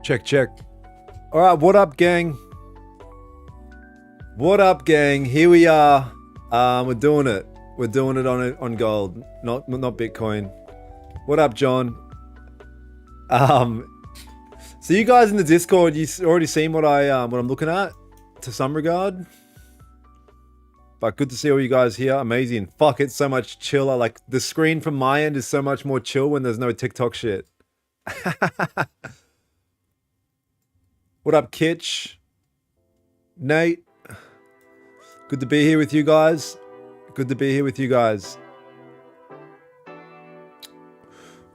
Check, check. All right, what up, gang? What up, gang? Here we are. We're doing it. We're doing it on gold, not Bitcoin. What up, John? So you guys in the Discord, you already seen what I'm looking at to some regard. But good to see all you guys here. Amazing. Fuck, it's so much chiller. Like the screen from my end is so much more chill when there's no TikTok shit. What up, Kitch? Nate? Good to be here with you guys. Good to be here with you guys.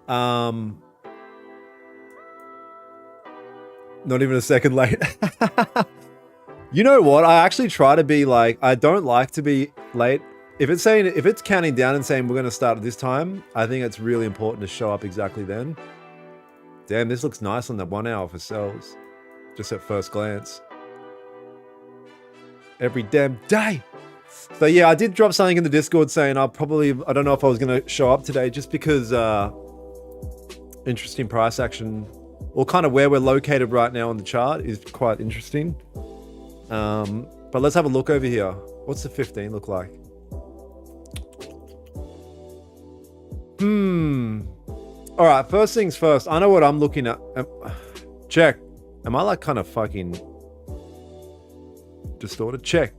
Not even a second late. You know what? I actually try to be like, I don't like to be late. If it's counting down and saying we're going to start at this time, I think it's really important to show up exactly then. Damn, this looks nice on the 1 hour for sales. Just at first glance. Every damn day. So yeah, I did drop something in the Discord saying I don't know if I was going to show up today just because interesting price action, or kind of where we're located right now on the chart is quite interesting. But let's have a look over here. What's the 15 look like? All right, first things first. I know what I'm looking at. Check. Am I like kind of fucking distorted? Check.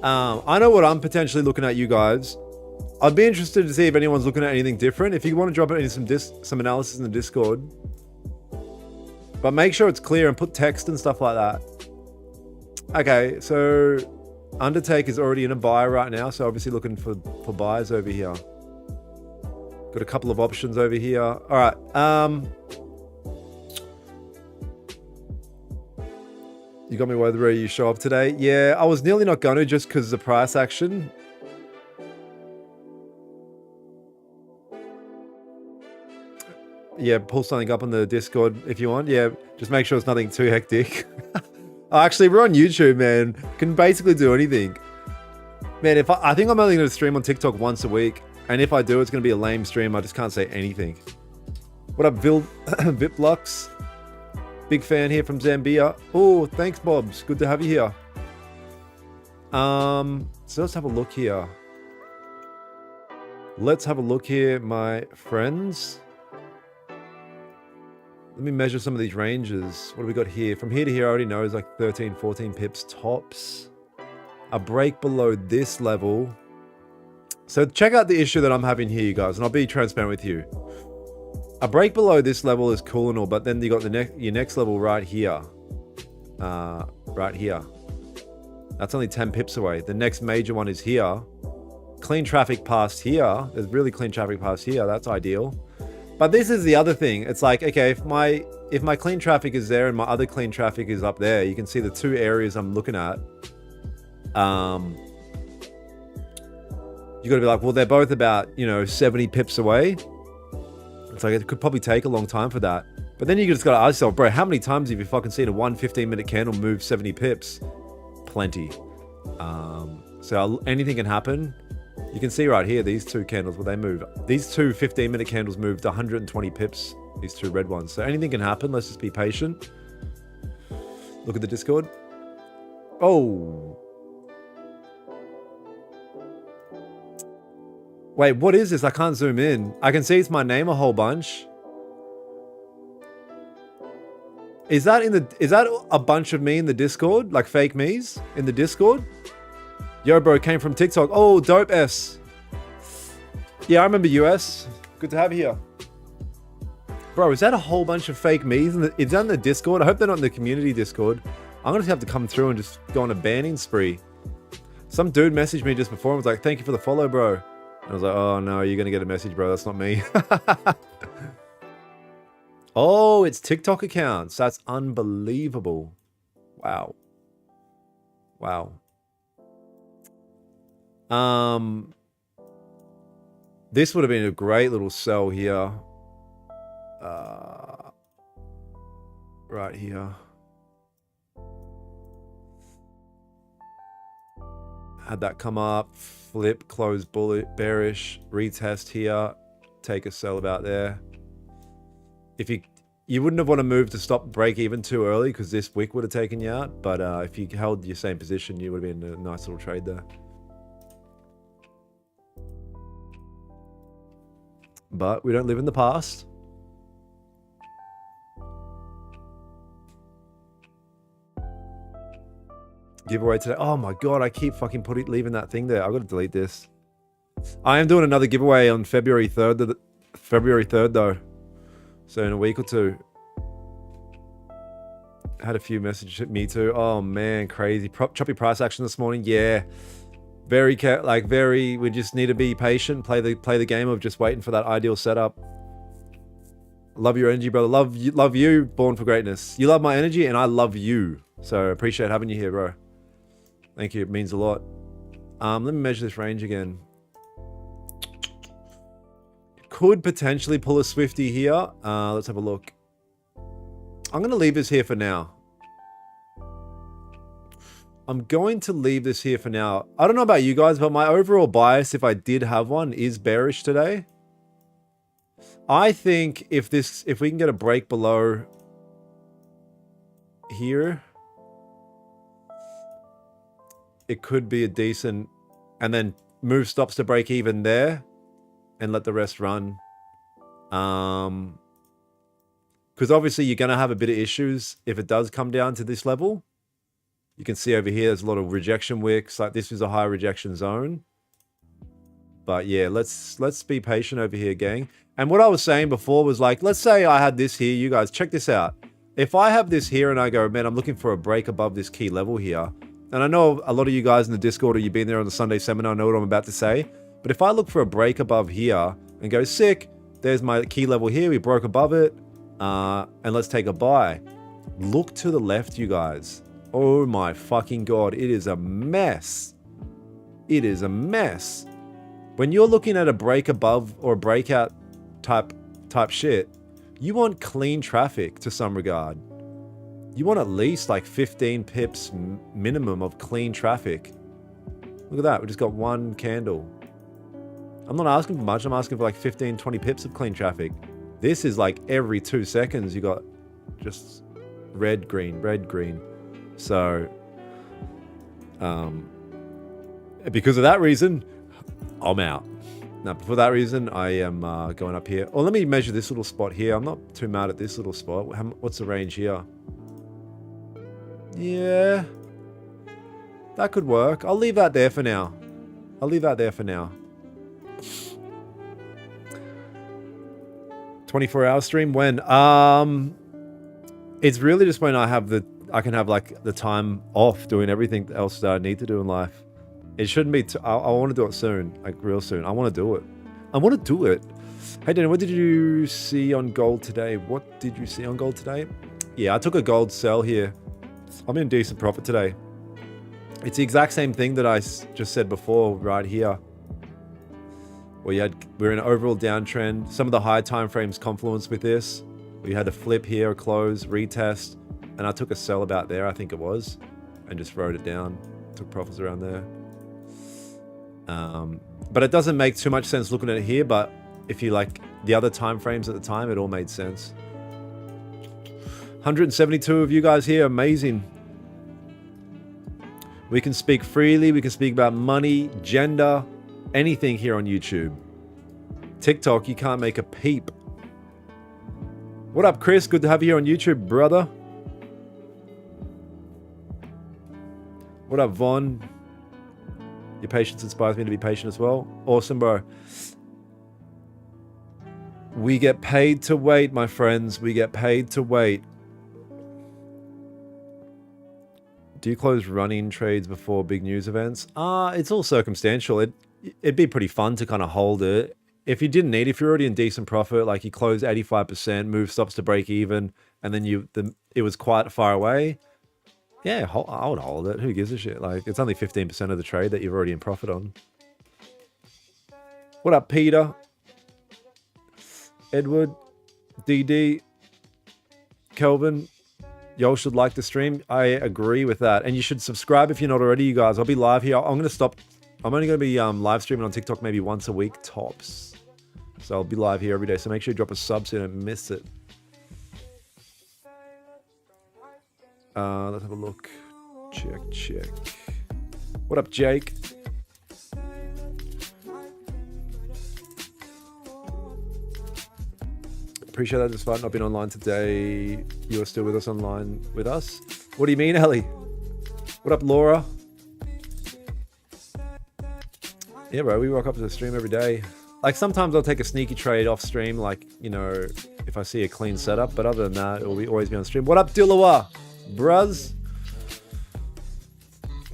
I know what I'm potentially looking at, you guys. I'd be interested to see if anyone's looking at anything different. If you want to drop it into some analysis in the Discord. But make sure it's clear and put text and stuff like that. Okay, so Undertake is already in a buy right now, so obviously looking for buys over here. Got a couple of options over here. All right. You got me whether you show up today. Yeah, I was nearly not going to just because of the price action. Yeah, pull something up on the Discord if you want. Yeah, just make sure it's nothing too hectic. Actually, we're on YouTube, man. Can basically do anything. Man, I think I'm only going to stream on TikTok once a week. And if I do, it's going to be a lame stream. I just can't say anything. What up, Viplux? Big fan here from Zambia. Oh, thanks, Bobs. Good to have you here. So let's have a look here. Let's have a look here, my friends. Let me measure some of these ranges. What do we got here? From here to here, I already know is like 13, 14 pips tops. A break below this level. So check out the issue that I'm having here, you guys, and I'll be transparent with you. A break below this level is cool and all, but then you got your next level right here. Right here. That's only 10 pips away. The next major one is here. Clean traffic past here. There's really clean traffic past here. That's ideal. But this is the other thing. It's like, okay, if my clean traffic is there and my other clean traffic is up there, you can see the two areas I'm looking at. You got to be like, well, they're both about, 70 pips away. It's like, it could probably take a long time for that. But then you just got to ask yourself, bro, how many times have you fucking seen a 15-minute candle move 70 pips? Plenty. So anything can happen. You can see right here, these two candles, well, they move. These two 15-minute candles moved 120 pips, these two red ones. So anything can happen. Let's just be patient. Look at the Discord. Oh. Wait, what is this? I can't zoom in. I can see it's my name a whole bunch. Is that a bunch of me in the Discord? Like fake me's in the Discord? Yo, bro, came from TikTok. Oh, dope S. Yeah, I remember US. Good to have you here. Bro, is that a whole bunch of fake me's? Is that in the Discord? I hope they're not in the community Discord. I'm going to have to come through and just go on a banning spree. Some dude messaged me just before and was like, thank you for the follow, bro. I was like, oh no, you're going to get a message, bro. That's not me. Oh, it's TikTok accounts. That's unbelievable. Wow. Wow. This would have been a great little sell here. Right here. Had that come up, flip, close, bullet, bearish, retest here, take a sell about there. If you You wouldn't have want to move to stop break even too early because this wick would have taken you out. But if you held your same position, you would have been a nice little trade there. But we don't live in the past. Giveaway today. Oh my god, I keep fucking leaving that thing there. I've got to delete this. I am doing another giveaway on February 3rd. February 3rd though. So in a week or two. Had a few messages. Me too. Oh man, crazy. Choppy price action this morning. Yeah. We just need to be patient. Play the game of just waiting for that ideal setup. Love your energy, brother. Love you, born for greatness. You love my energy and I love you. So appreciate having you here, bro. Thank you. It means a lot. Let me measure this range again. Could potentially pull a Swifty here. Let's have a look. I'm going to leave this here for now. I'm going to leave this here for now. I don't know about you guys, but my overall bias, if I did have one, is bearish today. I think if we can get a break below here, it could be a decent, and then move stops to break even there and let the rest run. Because obviously you're going to have a bit of issues if it does come down to this level. You can see over here, there's a lot of rejection wicks. Like this is a high rejection zone. But yeah, let's be patient over here, gang. And what I was saying before was like, let's say I had this here. You guys, check this out. If I have this here and I go, man, I'm looking for a break above this key level here. And I know a lot of you guys in the Discord or you've been there on the Sunday seminar know what I'm about to say. But if I look for a break above here and go, sick, there's my key level here. We broke above it. And let's take a buy. Look to the left, you guys. Oh my fucking God. It is a mess. It is a mess. When you're looking at a break above or a breakout type shit, you want clean traffic to some regard. You want at least like 15 pips minimum of clean traffic. Look at that. We just got one candle. I'm not asking for much. I'm asking for like 15, 20 pips of clean traffic. This is like every 2 seconds you got just red, green, red, green. So, because of that reason, I'm out. Now, for that reason, I am going up here. Oh, let me measure this little spot here. I'm not too mad at this little spot. What's the range here? Yeah, that could work. I'll leave that there for now. 24-hour stream when? It's really just when I can have like the time off doing everything else that I need to do in life. It shouldn't be. I want to do it soon, like real soon. I want to do it. Hey, Danny, what did you see on gold today? Yeah, I took a gold sell here. I'm in decent profit today. It's the exact same thing that I just said before, right here. We're in an overall downtrend. Some of the high time frames confluence with this. We had a flip here, a close, retest, and I took a sell about there, I think it was, and just wrote it down. Took profits around there. But it doesn't make too much sense looking at it here, but if you like the other time frames at the time, it all made sense. 172 of you guys here, amazing. We can speak freely, we can speak about money, gender, anything here on YouTube. TikTok, you can't make a peep. What up, Chris? Good to have you here on YouTube, brother. What up, Vaughn? Your patience inspires me to be patient as well. Awesome, bro. We get paid to wait, my friends. We get paid to wait. Do you close running trades before big news events? It's all circumstantial. It'd be pretty fun to kind of hold it. If you didn't need, if you're already in decent profit, like you close 85%, move stops to break even, and then it was quite far away. Yeah, I would hold it. Who gives a shit? Like, it's only 15% of the trade that you're already in profit on. What up, Peter? Edward, DD, Kelvin, y'all should like the stream. I agree with that. And you should subscribe if you're not already, you guys. I'll be live here. I'm going to stop. I'm only going to be live streaming on TikTok maybe once a week, tops. So I'll be live here every day. So make sure you drop a sub so you don't miss it. Let's have a look. Check. What up, Jake? Appreciate that. Despite not being online today, you're still with us online with us. What do you mean, Ellie? What up, Laura? Yeah, bro, we rock up to the stream every day. Like, sometimes I'll take a sneaky trade off stream, like, you know, if I see a clean setup. But other than that, it'll always be on stream. What up, Dillawa? Bruz?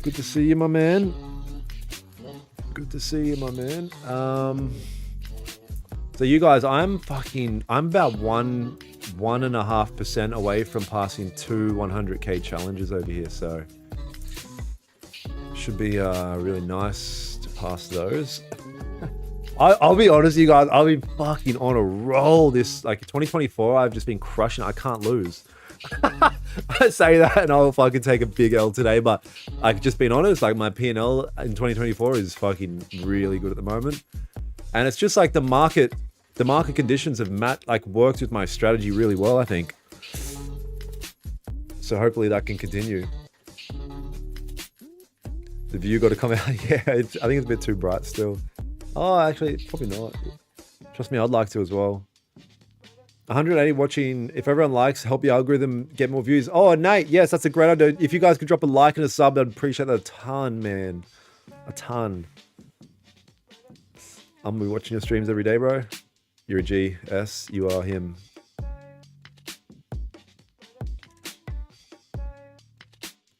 Good to see you, my man. Good to see you, my man. So you guys, I'm about 1.5% away from passing 2 100k challenges over here. So should be really nice to pass those. I'll be honest, you guys, I've been fucking on a roll this, like, 2024. I've just been crushing it. I can't lose. I say that and I'll fucking take a big L today, but I've just been honest, like, my P&L in 2024 is fucking really good at the moment. And it's just like the market conditions have worked with my strategy really well, I think. So hopefully that can continue. The view got to come out. Yeah, I think it's a bit too bright still. Oh, actually, probably not. Trust me, I'd like to as well. 180 watching. If everyone likes, help the algorithm get more views. Oh, Nate, yes, that's a great idea. If you guys could drop a like and a sub, I'd appreciate that a ton, man. A ton. I'm gonna be watching your streams every day, bro. You're a G. S. You are him.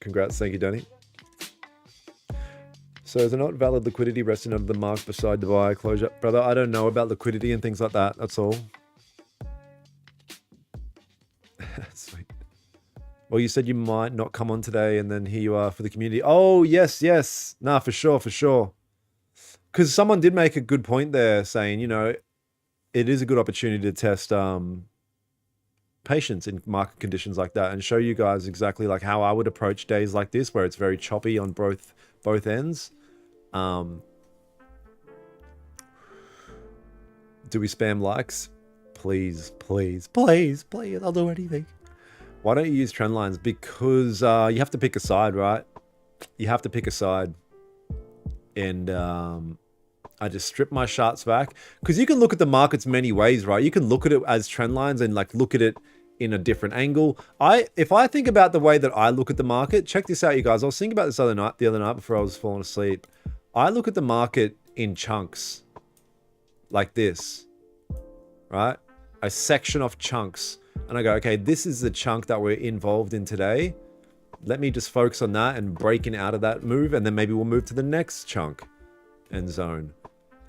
Congrats. Thank you, Danny. So is it not valid liquidity resting under the mark beside the buy closure? Brother, I don't know about liquidity and things like that. That's all. Sweet. Well, you said you might not come on today, and then here you are for the community. Oh, yes. Nah, for sure. Because someone did make a good point there saying, you know, it is a good opportunity to test patience in market conditions like that and show you guys exactly like how I would approach days like this, where it's very choppy on both ends. Do we spam likes? Please. I'll do anything. Why don't you use trend lines? Because you have to pick a side, right? You have to pick a side. And I just strip my charts back. Because you can look at the markets many ways, right? You can look at it as trend lines and like look at it in a different angle. If I think about the way that I look at the market, check this out, you guys. I was thinking about this the other night before I was falling asleep. I look at the market in chunks like this, right? I section off chunks and I go, okay, this is the chunk that we're involved in today. Let me just focus on that and breaking out of that move. And then maybe we'll move to the next chunk and zone.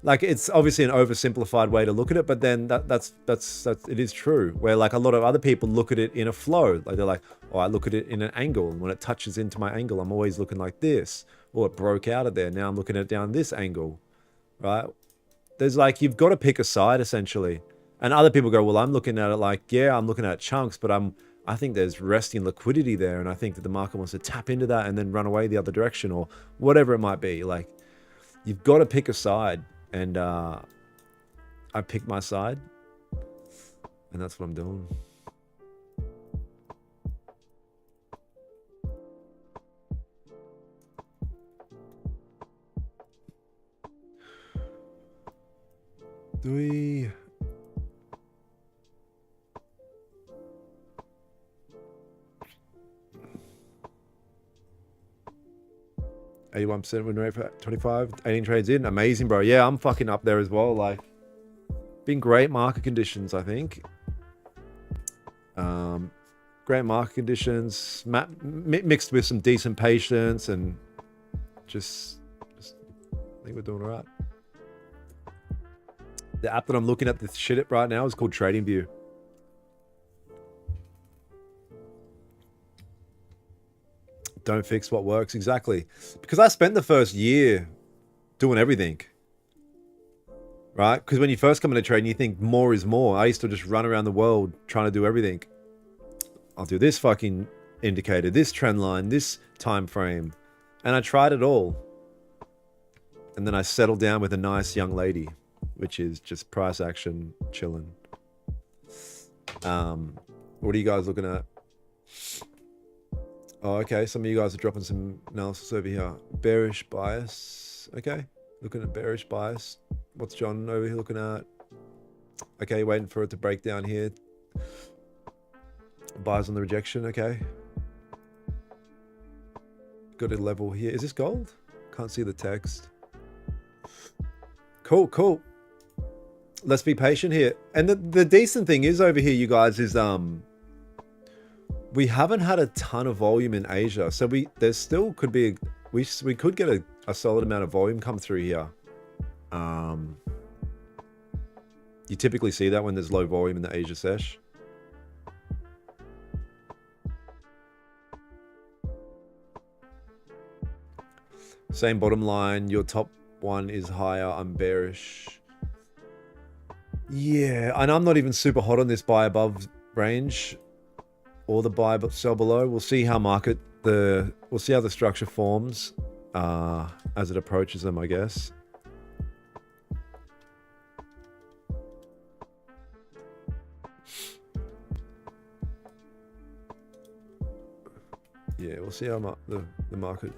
Like, it's obviously an oversimplified way to look at it, but then that's it is true. Where like a lot of other people look at it in a flow. Like they're like, oh, I look at it in an angle. And when it touches into my angle, I'm always looking like this. Or it broke out of there. Now I'm looking at it down this angle, right? There's like, you've got to pick a side essentially. And other people go, well, I'm looking at it like, yeah, I'm looking at chunks, but I think there's resting liquidity there. And I think that the market wants to tap into that and then run away the other direction or whatever it might be. Like, you've got to pick a side. And I picked my side. And that's what I'm doing. Do we... 81% win rate for 25, 18 trades in. Amazing, bro. Yeah, I'm fucking up there as well. Like, been great market conditions, I think. Great market conditions, mixed with some decent patience, and just I think we're doing all right. The app that I'm looking at this shit at right now is called TradingView. Don't fix what works. Exactly. Because I spent the first year doing everything. Right? Because when you first come into trading, you think more is more. I used to just run around the world trying to do everything. I'll do this fucking indicator, this trend line, this time frame. And I tried it all. And then I settled down with a nice young lady, which is just price action, chilling. What are you guys looking at? Oh, okay. Some of you guys are dropping some analysis over here. Bearish bias. Okay. Looking at bearish bias. What's John over here looking at? Okay, waiting for it to break down here. Buys on the rejection. Okay. Got a level here. Is this gold? Can't see the text. Cool, cool. Let's be patient here. And the decent thing is over here, you guys, is we haven't had a ton of volume in Asia, so there still could be we could get a solid amount of volume come through here. You typically see that when there's low volume in the Asia sesh. Same bottom line. Your top one is higher. I'm bearish. Yeah, and I'm not even super hot on this buy above range or the buy but sell below. We'll see how we'll see how the structure forms as it approaches them, I guess. Yeah, we'll see how the market.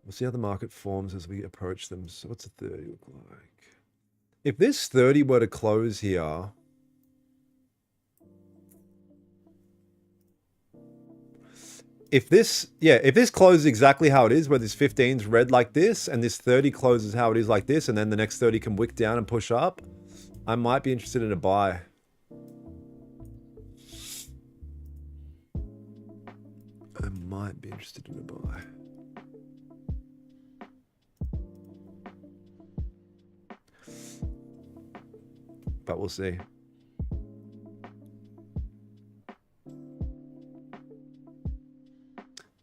We'll see how the market forms as we approach them. So what's a 30 look like? If this 30 were to close here, if this closes exactly how it is, where this 15's red like this, and this 30 closes how it is like this, and then the next 30 can wick down and push up, I might be interested in a buy. I might be interested in a buy. But we'll see.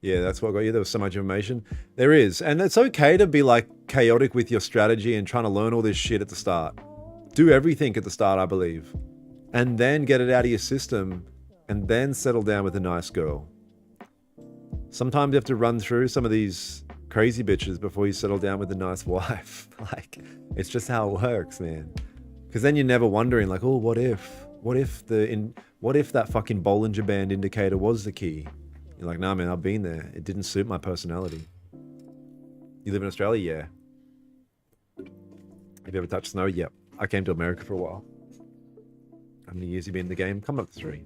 Yeah, that's what got you. There was so much information. There is. And it's okay to be like chaotic with your strategy and trying to learn all this shit at the start. Do everything at the start, I believe. And then get it out of your system and then settle down with a nice girl. Sometimes you have to run through some of these crazy bitches before you settle down with a nice wife. Like, it's just how it works, man. Because then you're never wondering, like, oh, what if that fucking Bollinger Band indicator was the key? You're like, nah, man, I've been there. It didn't suit my personality. You live in Australia? Yeah. Have you ever touched snow? Yep. I came to America for a while. How many years have you been in the game? Coming up to 3.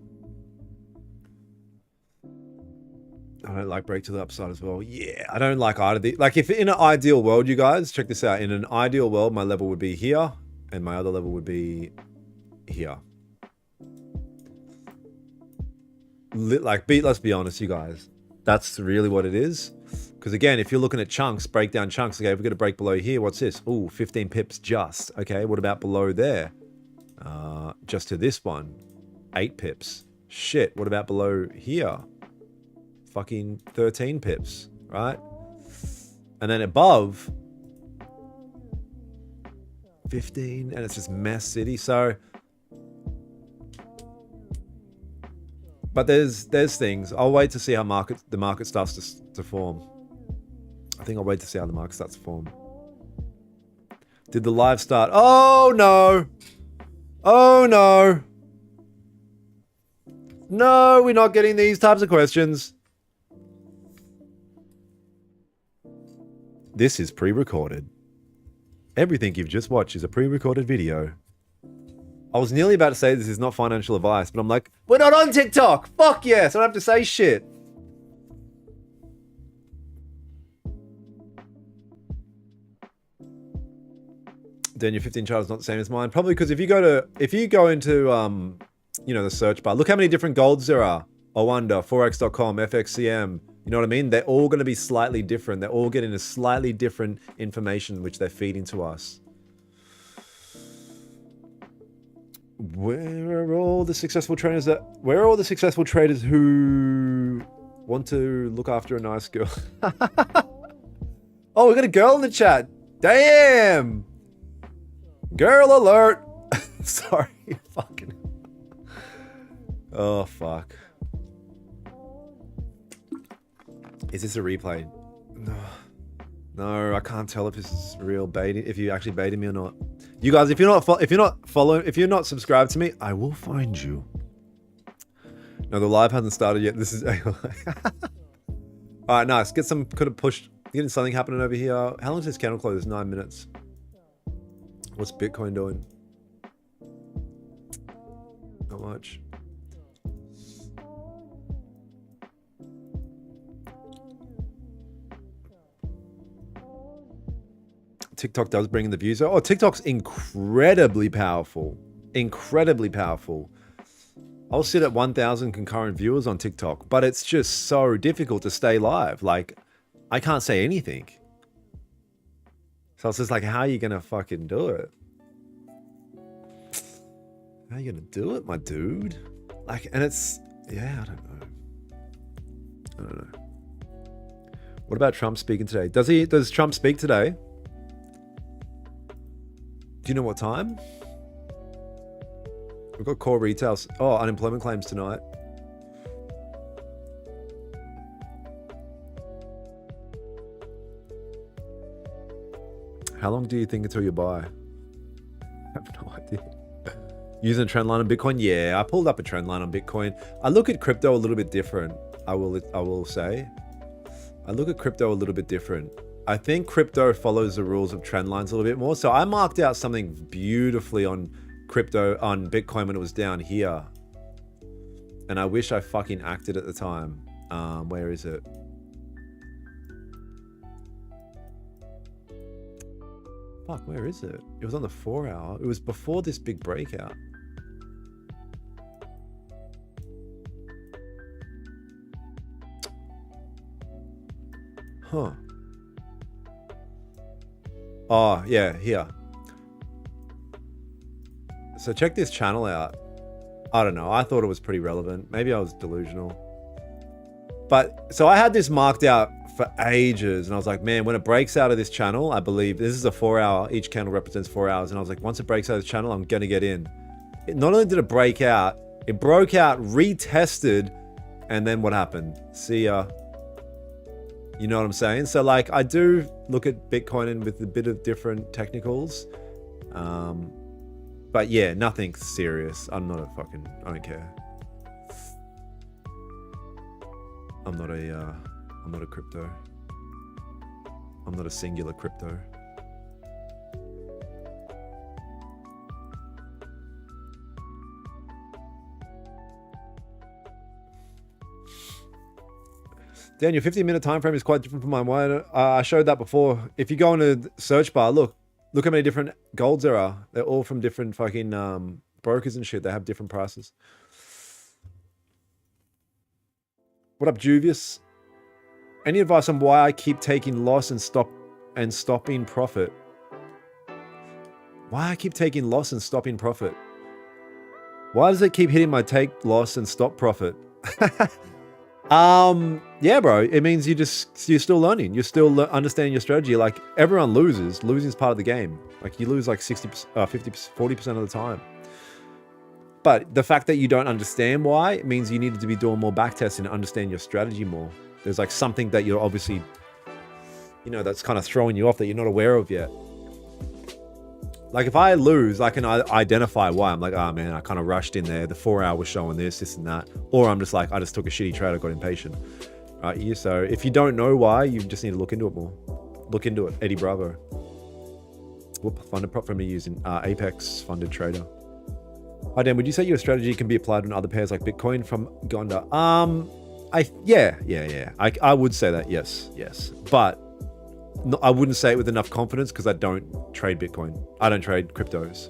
I don't like break to the upside as well. Yeah, I don't like either. Like, if in an ideal world, you guys, check this out. In an ideal world, my level would be here. And my other level would be here. Let's be honest, you guys. That's really what it is. Because again, if you're looking at chunks, breakdown chunks, okay, if we're going to break below here, what's this? Ooh, 15 pips just. Okay, what about below there? Just to this one, 8 pips. Shit, what about below here? Fucking 13 pips, right? And then above, 15, and it's just mess city. So, but there's things. I'll wait to see how the market starts to form. I think I'll wait to see how the market starts to form. Did the live start? Oh no! Oh no! No, we're not getting these types of questions. This is pre-recorded. Everything you've just watched is a pre-recorded video. I was nearly about to say this is not financial advice, but I'm like, we're not on TikTok! Fuck yes! I don't have to say shit! Then your 15 chart is not the same as mine. Probably because if you go into you know, the search bar, look how many different golds there are. Owanda, Forex.com, FXCM. You know what I mean? They're all going to be slightly different. They're all getting a slightly different information which they're feeding to us. Where are all the successful traders who want to look after a nice girl? Oh, we got a girl in the chat. Damn! Girl alert! Sorry, fucking. Oh, fuck. Is this a replay? No, I can't tell if this is real baiting, if you actually baited me or not. You guys, if you're not subscribed to me, I will find you. No, the live hasn't started yet. This is all right. Nice. Could have pushed. Getting something happening over here. How long is this candle close? 9 minutes. What's Bitcoin doing? Not much. TikTok does bring in the views. Oh, TikTok's incredibly powerful. Incredibly powerful. I'll sit at 1,000 concurrent viewers on TikTok, but it's just so difficult to stay live. Like, I can't say anything. So it's just like, how are you going to fucking do it? How are you going to do it, my dude? Like, and it's, yeah, I don't know. What about Trump speaking today? Does Trump speak today? Do you know what time? We've got core retails. Oh, unemployment claims tonight. How long do you think until you buy? I have no idea. Using a trend line on Bitcoin? Yeah, I pulled up a trend line on Bitcoin. I look at crypto a little bit different. I will say. I look at crypto a little bit different. I think crypto follows the rules of trend lines a little bit more. So I marked out something beautifully on Bitcoin when it was down here. And I wish I fucking acted at the time. Where is it? Fuck, where is it? It was on the 4 hour. It was before this big breakout. Huh. Oh, yeah, here. So check this channel out. I don't know. I thought it was pretty relevant. Maybe I was delusional. But so I had this marked out for ages, and I was like, man, when it breaks out of this channel, I believe this is a 4 hour, each candle represents 4 hours. And I was like, once it breaks out of this channel, I'm going to get in. Not only did it break out, it broke out, retested, and then what happened? See ya. You know what I'm saying? So like, I do look at Bitcoin in with a bit of different technicals. But yeah, nothing serious. I don't care. I'm not a crypto. I'm not a singular crypto. Dan, your 15-minute time frame is quite different from mine. Why? I showed that before. If you go into the search bar, look how many different golds there are. They're all from different fucking brokers and shit. They have different prices. What up, Juvius? Any advice on why I keep taking loss and stopping profit? Why I keep taking loss and stopping profit? Why does it keep hitting my take loss and stop profit? Yeah, bro. It means you're still learning. You're still understanding your strategy. Like, everyone loses. Losing is part of the game. Like, you lose like 60, 50, 40% of the time. But the fact that you don't understand why means you needed to be doing more backtesting and understand your strategy more. There's like something that you're obviously, that's kind of throwing you off that you're not aware of yet. Like, if I lose, I can identify why. I'm like, oh man, I kind of rushed in there. The 4 hour was showing this and that. Or I'm just like, I just took a shitty trade. I got impatient. Right? So if you don't know why, you just need to look into it more. Look into it. Eddie Bravo. What funded prop from me using Apex funded trader. Hi Dan, would you say your strategy can be applied on other pairs like Bitcoin from Gonda? Yeah. I would say that, yes. But no, I wouldn't say it with enough confidence because I don't trade Bitcoin. I don't trade cryptos.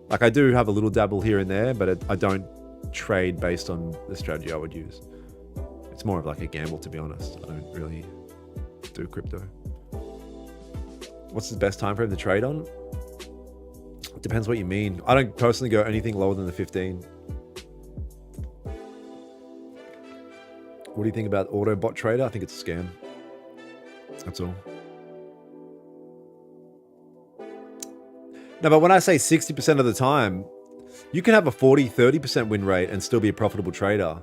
Like, I do have a little dabble here and there, but I don't trade based on the strategy I would use. It's more of like a gamble, to be honest. I don't really do crypto. What's the best time frame to trade on? It depends what you mean. I don't personally go anything lower than the 15. What do you think about auto bot trader? I think it's a scam. That's all. No, but when I say 60% of the time, you can have a 40, 30% win rate and still be a profitable trader,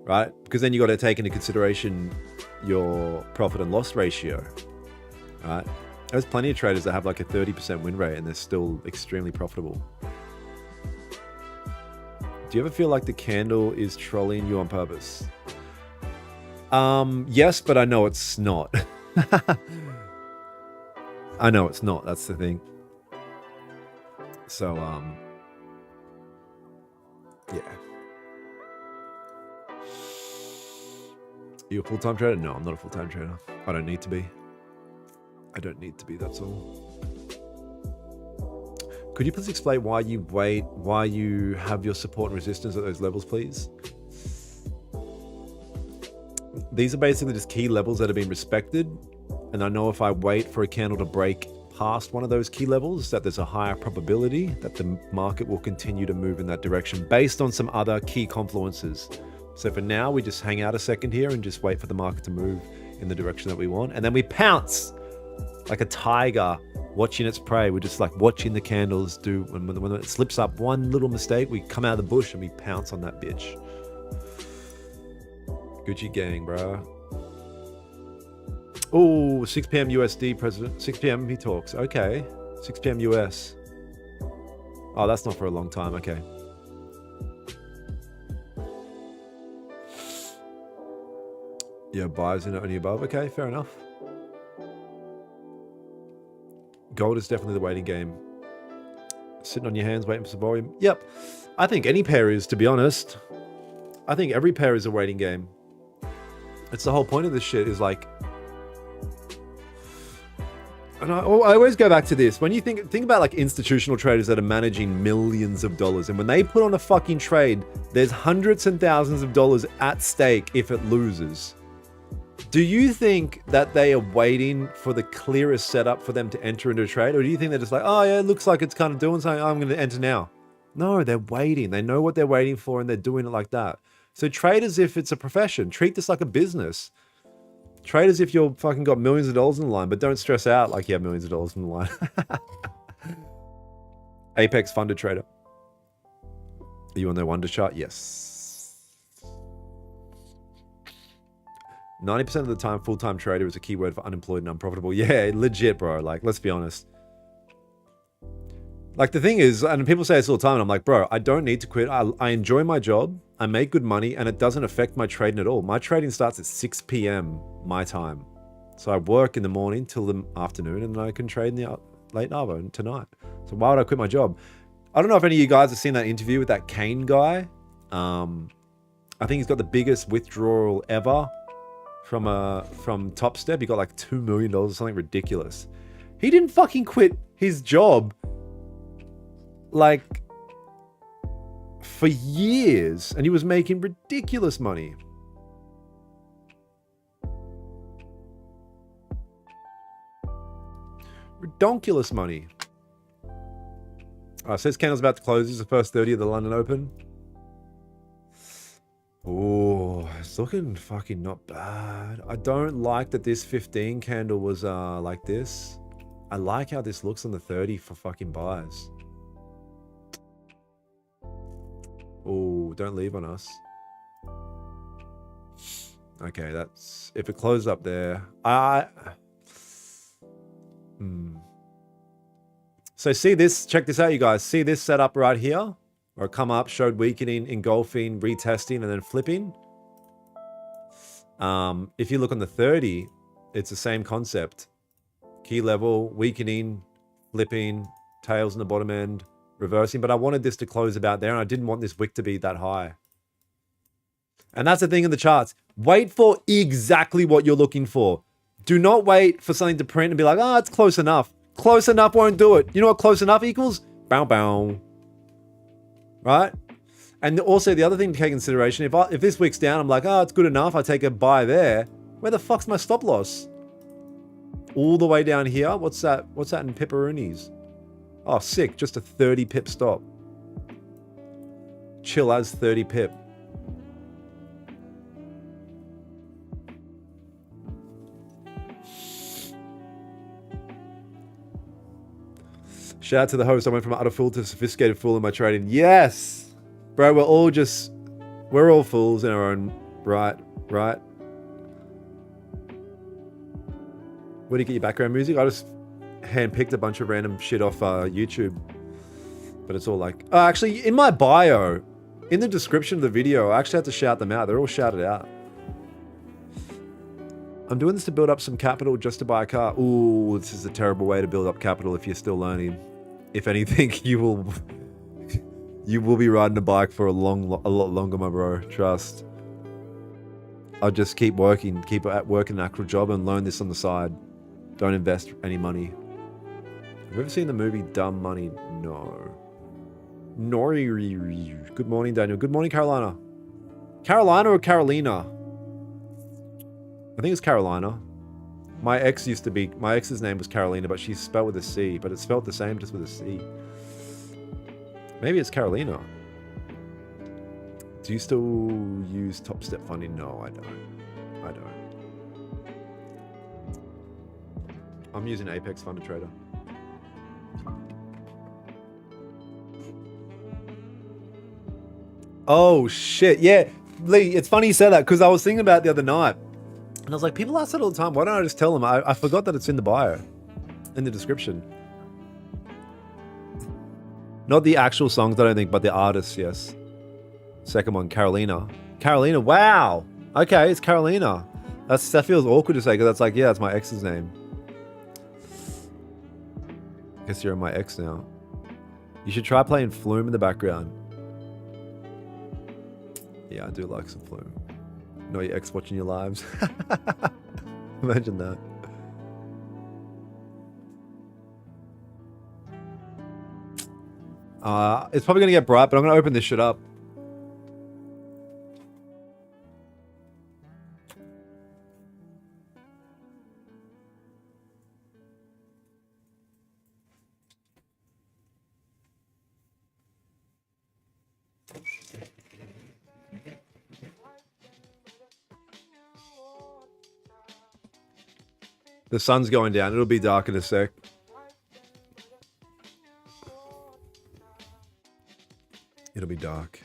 right? Because then you got to take into consideration your profit and loss ratio, right? There's plenty of traders that have like a 30% win rate and they're still extremely profitable. Do you ever feel like the candle is trolling you on purpose? Yes, but I know it's not. I know it's not. That's the thing. So, yeah. You a full-time trader? No, I'm not a full-time trader. I don't need to be. I don't need to be, that's all. Could you please explain why you have your support and resistance at those levels, please? These are basically just key levels that have been respected. And I know if I wait for a candle to break past one of those key levels, that there's a higher probability that the market will continue to move in that direction based on some other key confluences. So for now, we just hang out a second here and just wait for the market to move in the direction that we want. And then we pounce like a tiger watching its prey. We're just like watching the candles do. When it slips up one little mistake, we come out of the bush and we pounce on that bitch. Gucci gang, bro. Oh, 6 p.m. USD, President. 6 p.m. he talks. Okay. 6 p.m. US. Oh, that's not for a long time. Okay. Yeah, buys in only above. Okay, fair enough. Gold is definitely the waiting game. Sitting on your hands, waiting for some volume. Yep. I think any pair is, to be honest. I think every pair is a waiting game. It's the whole point of this shit is like... And I always go back to this. When you think about like institutional traders that are managing millions of dollars, and when they put on a fucking trade, there's hundreds and thousands of dollars at stake if it loses. Do you think that they are waiting for the clearest setup for them to enter into a trade? Or do you think they're just like, oh yeah, it looks like it's kind of doing something, I'm going to enter now? No, they're waiting. They know what they're waiting for and they're doing it like that. So trade as if it's a profession. Treat this like a business. Trade as if you're fucking got millions of dollars in the line, but don't stress out like you have millions of dollars in the line. Apex funded trader. Are you on their wonder chart? Yes. 90% of the time, full-time trader is a keyword for unemployed and unprofitable. Yeah, legit, bro. Like, let's be honest. Like, the thing is, and people say this all the time, and I'm like, bro, I don't need to quit. I enjoy my job. I make good money, and it doesn't affect my trading at all. My trading starts at 6 p.m. my time. So I work in the morning till the afternoon, and I can trade in the late hour tonight. So why would I quit my job? I don't know if any of you guys have seen that interview with that Kane guy. I think he's got the biggest withdrawal ever from Top Step. He got like $2 million or something ridiculous. He didn't fucking quit his job like for years, and he was making ridiculous money. Redonkulous money. Says candle's about to close. This is the first 30 of the London Open. Oh, it's looking fucking not bad. I don't like that this 15 candle was like this. I like how this looks on the 30 for fucking buys. Oh, don't leave on us. Okay, that's... If it closed up there... So see this... Check this out, you guys. See this setup right here? Or come up, showed weakening, engulfing, retesting, and then flipping. If you look on the 30, it's the same concept. Key level, weakening, flipping, tails in the bottom end, reversing. But I wanted this to close about there, and I didn't want this wick to be that high. And that's the thing in the charts. Wait for exactly what you're looking for. Do not wait for something to print and be like, oh, it's close enough. Close enough won't do it. You know what close enough equals? Bow, bow. Right? And also the other thing to take into consideration, if this wick's down, I'm like, oh, it's good enough. I take a buy there. Where the fuck's my stop loss? All the way down here? What's that? What's that in pepperonis? Oh, sick. Just a 30 pip stop. Chill as 30 pip. Shout out to the host. I went from utter fool to sophisticated fool in my trading. Yes! Bro, we're all fools in our own right? Where do you get your background music? I just handpicked a bunch of random shit off YouTube. But it's all like... actually, in my bio, in the description of the video, I actually had to shout them out. They're all shouted out. I'm doing this to build up some capital just to buy a car. Ooh, this is a terrible way to build up capital if you're still learning. If anything, you will be riding a bike for a lot longer, my bro. Trust. I'll just keep working, working an actual job and learn this on the side. Don't invest any money. Have you ever seen the movie Dumb Money? No. Nori. Good morning, Daniel. Good morning, Carolina. Carolina or Carolina? I think it's Carolina. My ex's name was Carolina, but she's spelled with a C, but it's spelled the same just with a C. Maybe it's Carolina. Do you still use Top Step funding? No, I don't. I don't. I'm using Apex Fund Trader. Oh shit, yeah. Lee, it's funny you said that because I was thinking about it the other night. And I was like, people ask that all the time. Why don't I just tell them? I forgot that it's in the bio. In the description. Not the actual songs, I don't think, but the artists, yes. Second one, Carolina. Carolina, wow! Okay, it's Carolina. That feels awkward to say, because that's like, yeah, that's my ex's name. Guess you're my ex now. You should try playing Flume in the background. Yeah, I do like some Flume. Know your ex watching your lives. Imagine that. It's probably gonna get bright, but I'm gonna open this shit up. The sun's going down. It'll be dark in a sec. It'll be dark.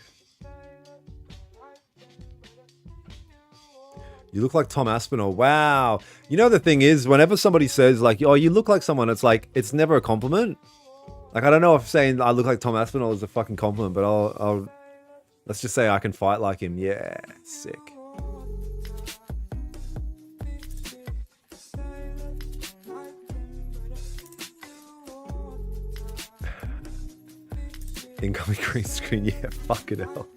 You look like Tom Aspinall. Wow. You know, the thing is, whenever somebody says, like, oh, you look like someone, it's like, it's never a compliment. Like, I don't know if saying I look like Tom Aspinall is a fucking compliment, but I'll let's just say I can fight like him. Yeah, sick. Incoming green screen, yeah, fuck it hell.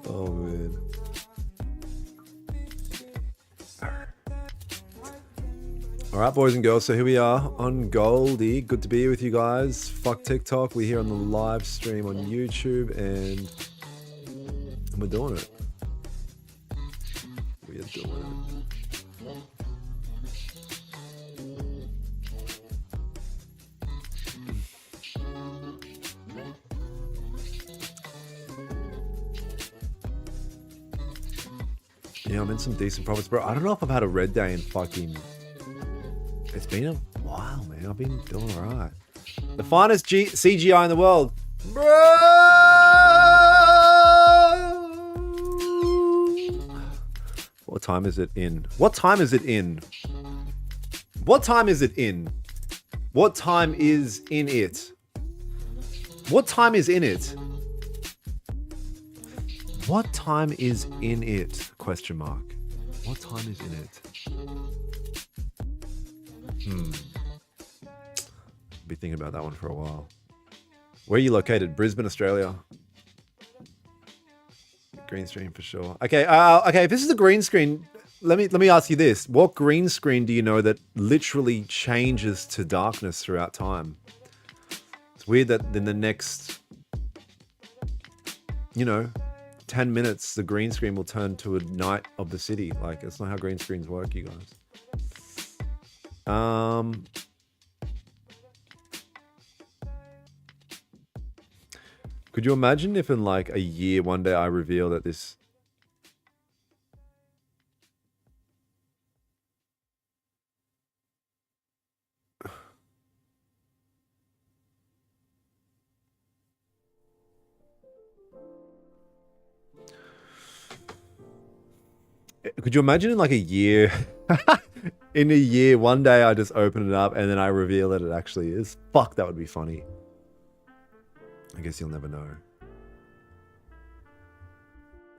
Oh man. Alright, boys and girls, so here we are on Goldie. Good to be here with you guys. Fuck TikTok. We're here on the live stream on YouTube and we're doing it. We are doing it. Yeah, I'm in some decent profits, bro. I don't know if I've had a red day in fucking... It's been a while, man. I've been doing alright. The finest CGI in the world. Bro! What time is it in? What time is it in? What time is it in? What time is in it? What time is in it? What time is in it? Question mark. What time is in it? Be thinking about that one for a while. Where are you located? Brisbane, Australia. Green screen for sure. Okay, okay. If this is a green screen, let me ask you this: what green screen do you know that literally changes to darkness throughout time? It's weird that in the next, 10 minutes, the green screen will turn to a night of the city. Like, that's not how green screens work, you guys. Could you imagine if in like a year, one day I reveal that this... Could you imagine in like a year... In a year, one day I just open it up and then I reveal that it actually is. Fuck, that would be funny. I guess you'll never know.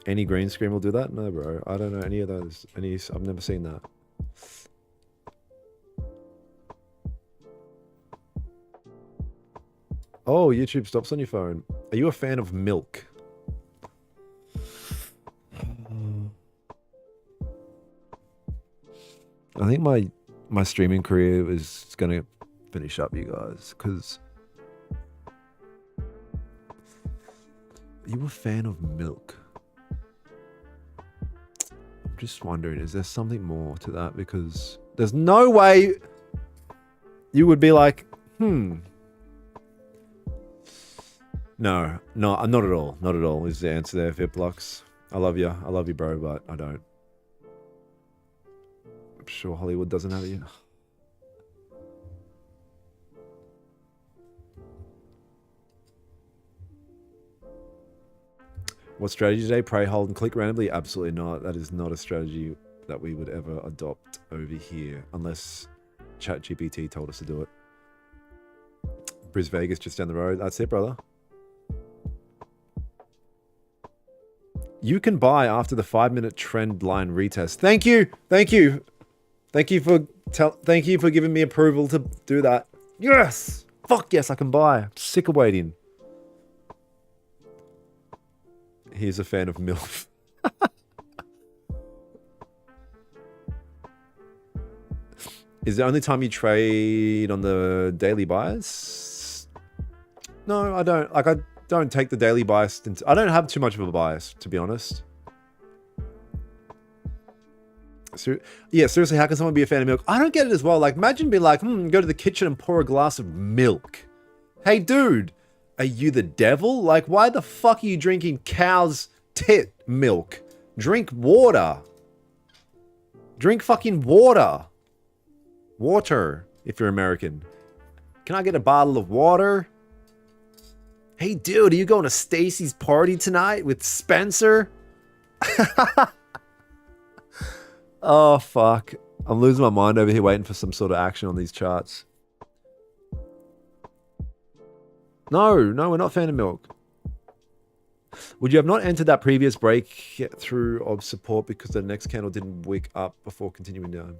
Any green screen will do that? No, bro. I don't know any of those. I've never seen that. Oh, YouTube stops on your phone. Are you a fan of milk? I think my streaming career is gonna finish up, you guys, because are you a fan of milk? I'm just wondering, is there something more to that? Because there's no way you would be like, No, not at all. Not at all is the answer there, Fiplux. I love you, bro, but I don't. I'm sure Hollywood doesn't have it. What strategy today? Pray, hold, and click randomly? Absolutely not. That is not a strategy that we would ever adopt over here, unless ChatGPT told us to do it. Bris Vegas just down the road. That's it, brother. You can buy after the 5-minute trend line retest. Thank you. Thank you. Thank you for giving me approval to do that. Yes. Fuck yes, I can buy. I'm sick of waiting. He's a fan of MILF. Is the only time you trade on the daily bias? No, I don't. Like, I don't take the daily bias. I don't have too much of a bias, to be honest. Yeah, seriously, how can someone be a fan of milk? I don't get it as well. Like, imagine being like, go to the kitchen and pour a glass of milk. Hey, dude, are you the devil? Like, why the fuck are you drinking cow's tit milk? Drink water. Drink fucking water. Water, if you're American. Can I get a bottle of water? Hey, dude, are you going to Stacy's party tonight with Spencer? Oh, fuck. I'm losing my mind over here waiting for some sort of action on these charts. No, we're not fan of milk. Would you have not entered that previous breakthrough of support because the next candle didn't wick up before continuing down?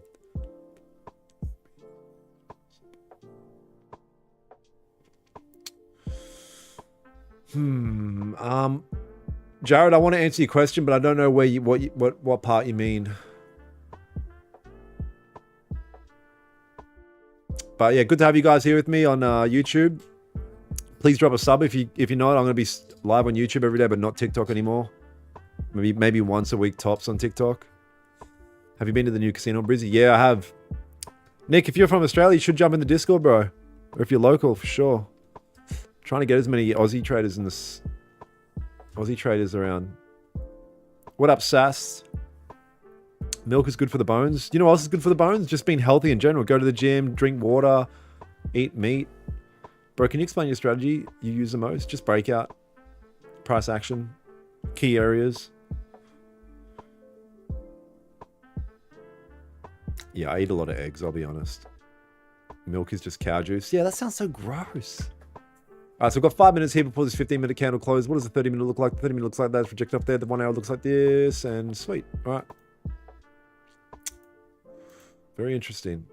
Jared, I want to answer your question, but I don't know where what part you mean. But yeah, good to have you guys here with me on YouTube. Please drop a sub if you're not. I'm going to be live on YouTube every day, but not TikTok anymore. Maybe once a week tops on TikTok. Have you been to the new casino in Brizzy? Yeah, I have. Nick, if you're from Australia, you should jump in the Discord, bro. Or if you're local, for sure. Trying to get as many Aussie traders in this. Aussie traders around. What up, Sass? Milk is good for the bones. You know what else is good for the bones? Just being healthy in general. Go to the gym, drink water, eat meat. Bro, can you explain your strategy you use the most? Just breakout, price action, key areas. Yeah, I eat a lot of eggs, I'll be honest. Milk is just cow juice. Yeah, that sounds so gross. All right, so we've got 5 minutes here before this 15-minute candle close. What does the 30-minute look like? The 30-minute looks like that. It's projected up there. The 1 hour looks like this. And sweet. All right. Very interesting.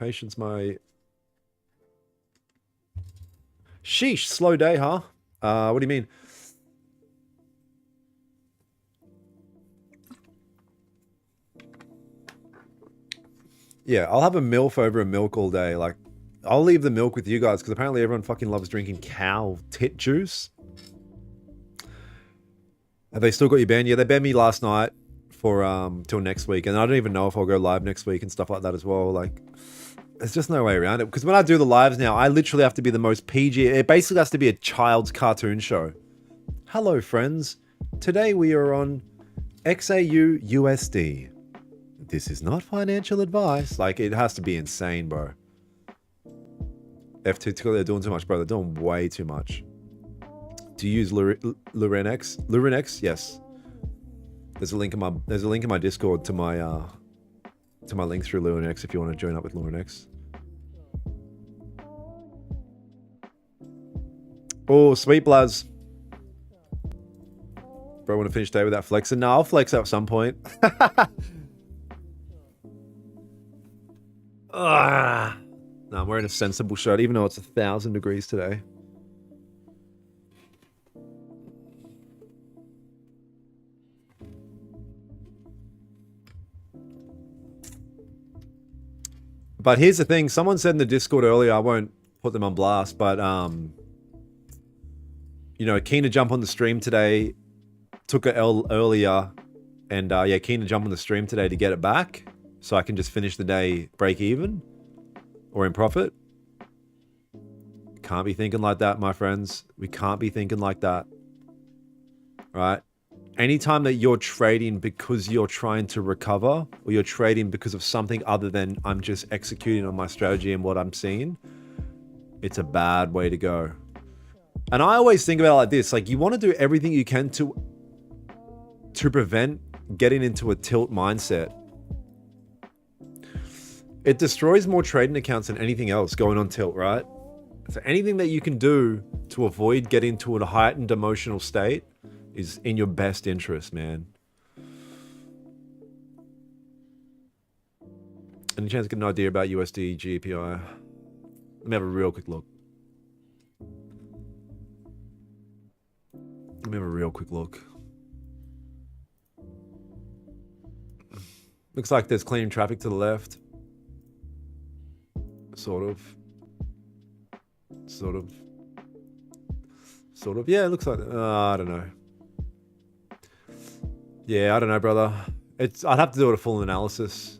Patience, my... Sheesh, slow day, huh? What do you mean? Yeah, I'll have a MILF over a milk all day. Like, I'll leave the milk with you guys because apparently everyone fucking loves drinking cow tit juice. Have they still got you banned? Yeah, they banned me last night for till next week, and I don't even know if I'll go live next week and stuff like that as well. Like, there's just no way around it because when I do the lives now, I literally have to be the most PG. It basically has to be a child's cartoon show. Hello, friends. Today we are on XAU USD. This is not financial advice. Like, it has to be insane, bro. F2, they're doing too much, bro. They're doing way too much. Do you use Lurenex? Lurenex? Yes. There's a link in my Discord to my link through Lunax if you want to join up with Lunax. Oh, sweet Blaz. Bro, want to finish day without flexing? No, I'll flex at some point. No, I'm wearing a sensible shirt, even though it's 1,000 degrees today. But here's the thing. Someone said in the Discord earlier, I won't put them on blast, but, you know, keen to jump on the stream today. Took a L earlier. And, yeah, keen to jump on the stream today to get it back. So I can just finish the day break even. Or in profit. Can't be thinking like that, my friends. We can't be thinking like that. Right? Anytime that you're trading because you're trying to recover, or you're trading because of something other than I'm just executing on my strategy and what I'm seeing, it's a bad way to go. And I always think about it like this, like you want to do everything you can to prevent getting into a tilt mindset. It destroys more trading accounts than anything else going on tilt, right? So anything that you can do to avoid getting to a heightened emotional state is in your best interest, man. Any chance to get an idea about USD GPI? Let me have a real quick look. Let me have a real quick look. Looks like there's clean traffic to the left. Sort of. Yeah, it looks like, I don't know. Yeah, I don't know, brother. I'd have to do a full analysis.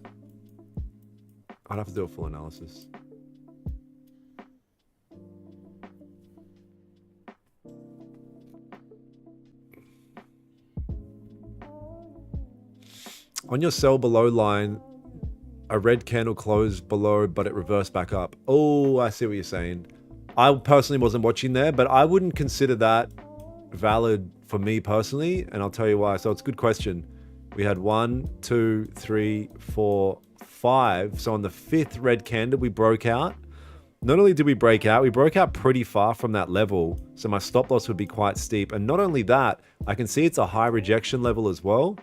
On your sell below line, a red candle closed below, but it reversed back up. Oh, I see what you're saying. I personally wasn't watching there, but I wouldn't consider that valid for me personally, and I'll tell you why. So it's a good question. We had 1, 2, 3, 4, 5. So on the 5th red candle, we broke out. Not only did we break out, we broke out pretty far from that level. So my stop loss would be quite steep. And not only that, I can see it's a high rejection level as well.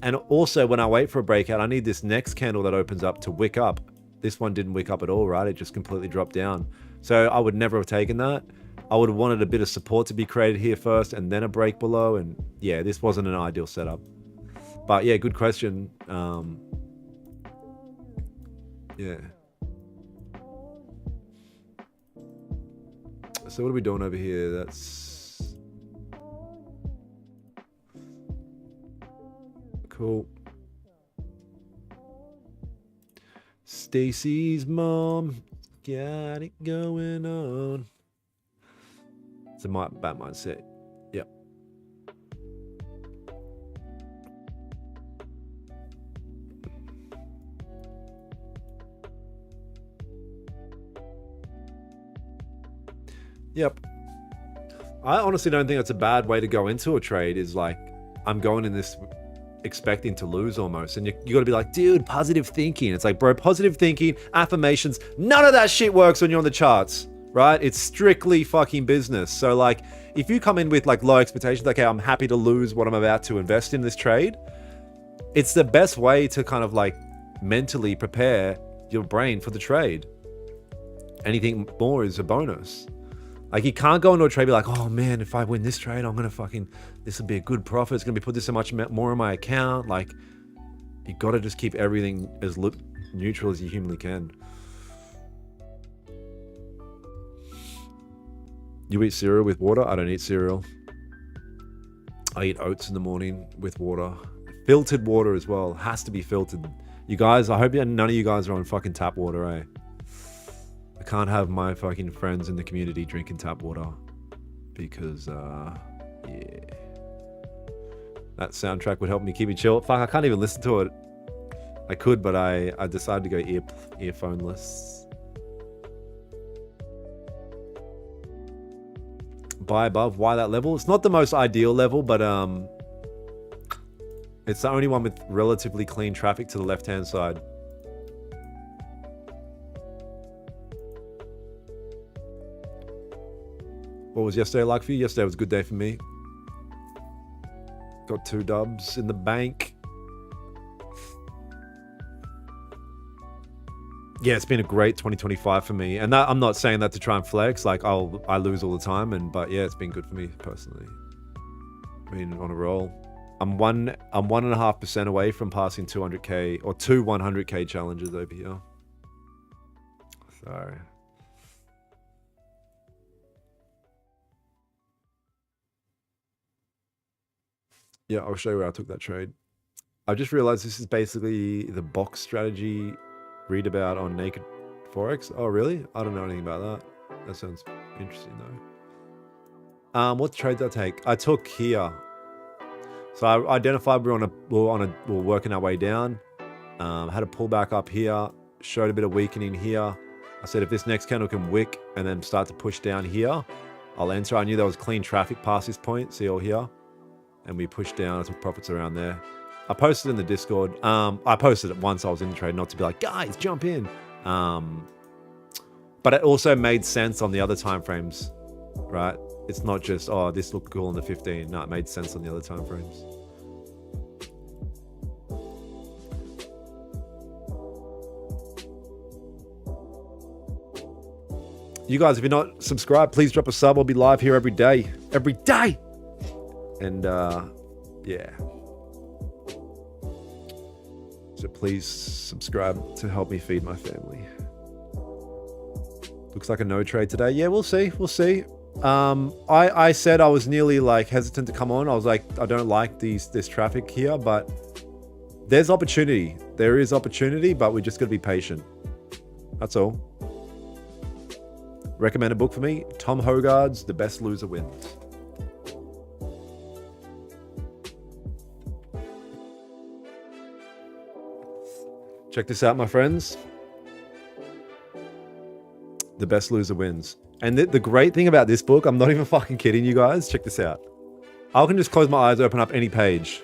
And also when I wait for a breakout, I need this next candle that opens up to wick up. This one didn't wick up at all, right? It just completely dropped down. So I would never have taken that. I would have wanted a bit of support to be created here first and then a break below. And yeah, this wasn't an ideal setup. But yeah, good question. Yeah. So what are we doing over here? That's cool. Stacy's mom got it going on. It's a bad mindset. Yep. Yep. I honestly don't think that's a bad way to go into a trade, is like, I'm going in this expecting to lose almost. And you got to be like, dude, positive thinking. It's like, bro, positive thinking, affirmations, none of that shit works when you're on the charts, right? It's strictly fucking business. So like, if you come in with like low expectations, like, hey, I'm happy to lose what I'm about to invest in this trade, it's the best way to kind of like mentally prepare your brain for the trade. Anything more is a bonus. Like, you can't go into a trade and be like, oh man, if I win this trade, I'm going to fucking, this will be a good profit. It's going to be put this so much more in my account. Like, you got to just keep everything as neutral as you humanly can. You eat cereal with water? I don't eat cereal. I eat oats in the morning with water. Filtered water as well. Has to be filtered. You guys, I hope none of you guys are on fucking tap water, eh? I can't have my fucking friends in the community drinking tap water because, yeah. That soundtrack would help me keep it chill. Fuck, I can't even listen to it. I could, but I decided to go earphoneless. Buy above, why that level? It's not the most ideal level, but It's the only one with relatively clean traffic to the left-hand side. What was yesterday like for you? Yesterday was a good day for me. Got 2 dubs in the bank. Yeah, it's been a great 2025 for me. And that, I'm not saying that to try and flex. Like, I lose all the time. But yeah, it's been good for me personally. I mean, on a roll. I'm 1.5% away from passing 200k or 2 100k challenges over here. So yeah, I'll show you where I took that trade. I just realized this is basically the box strategy read about on Naked Forex. Oh, really? I don't know anything about that. That sounds interesting though. What trades did I take? I took here. So I identified we're working our way down. Had a pullback up here. Showed a bit of weakening here. I said if this next candle can wick and then start to push down here, I'll enter. I knew there was clean traffic past this point. See all here? And we pushed down. I took profits around there. I posted in the Discord. I posted it once I was in the trade, not to be like, guys, jump in. But it also made sense on the other time frames, right? It's not just, oh, this looked cool on the 15. No, it made sense on the other time frames. You guys, if you're not subscribed, please drop a sub. I'll be live here every day. Every day! And, yeah. So please subscribe to help me feed my family. Looks like a no trade today. Yeah, we'll see. We'll see. I said I was nearly like hesitant to come on. I was like, I don't like this traffic here, but there's opportunity. There is opportunity, but we just got to be patient. That's all. Recommend a book for me? Tom Hogarth's The Best Loser Wins. Check this out, my friends. The Best Loser Wins. And the great thing about this book, I'm not even fucking kidding you guys. Check this out. I can just close my eyes, open up any page.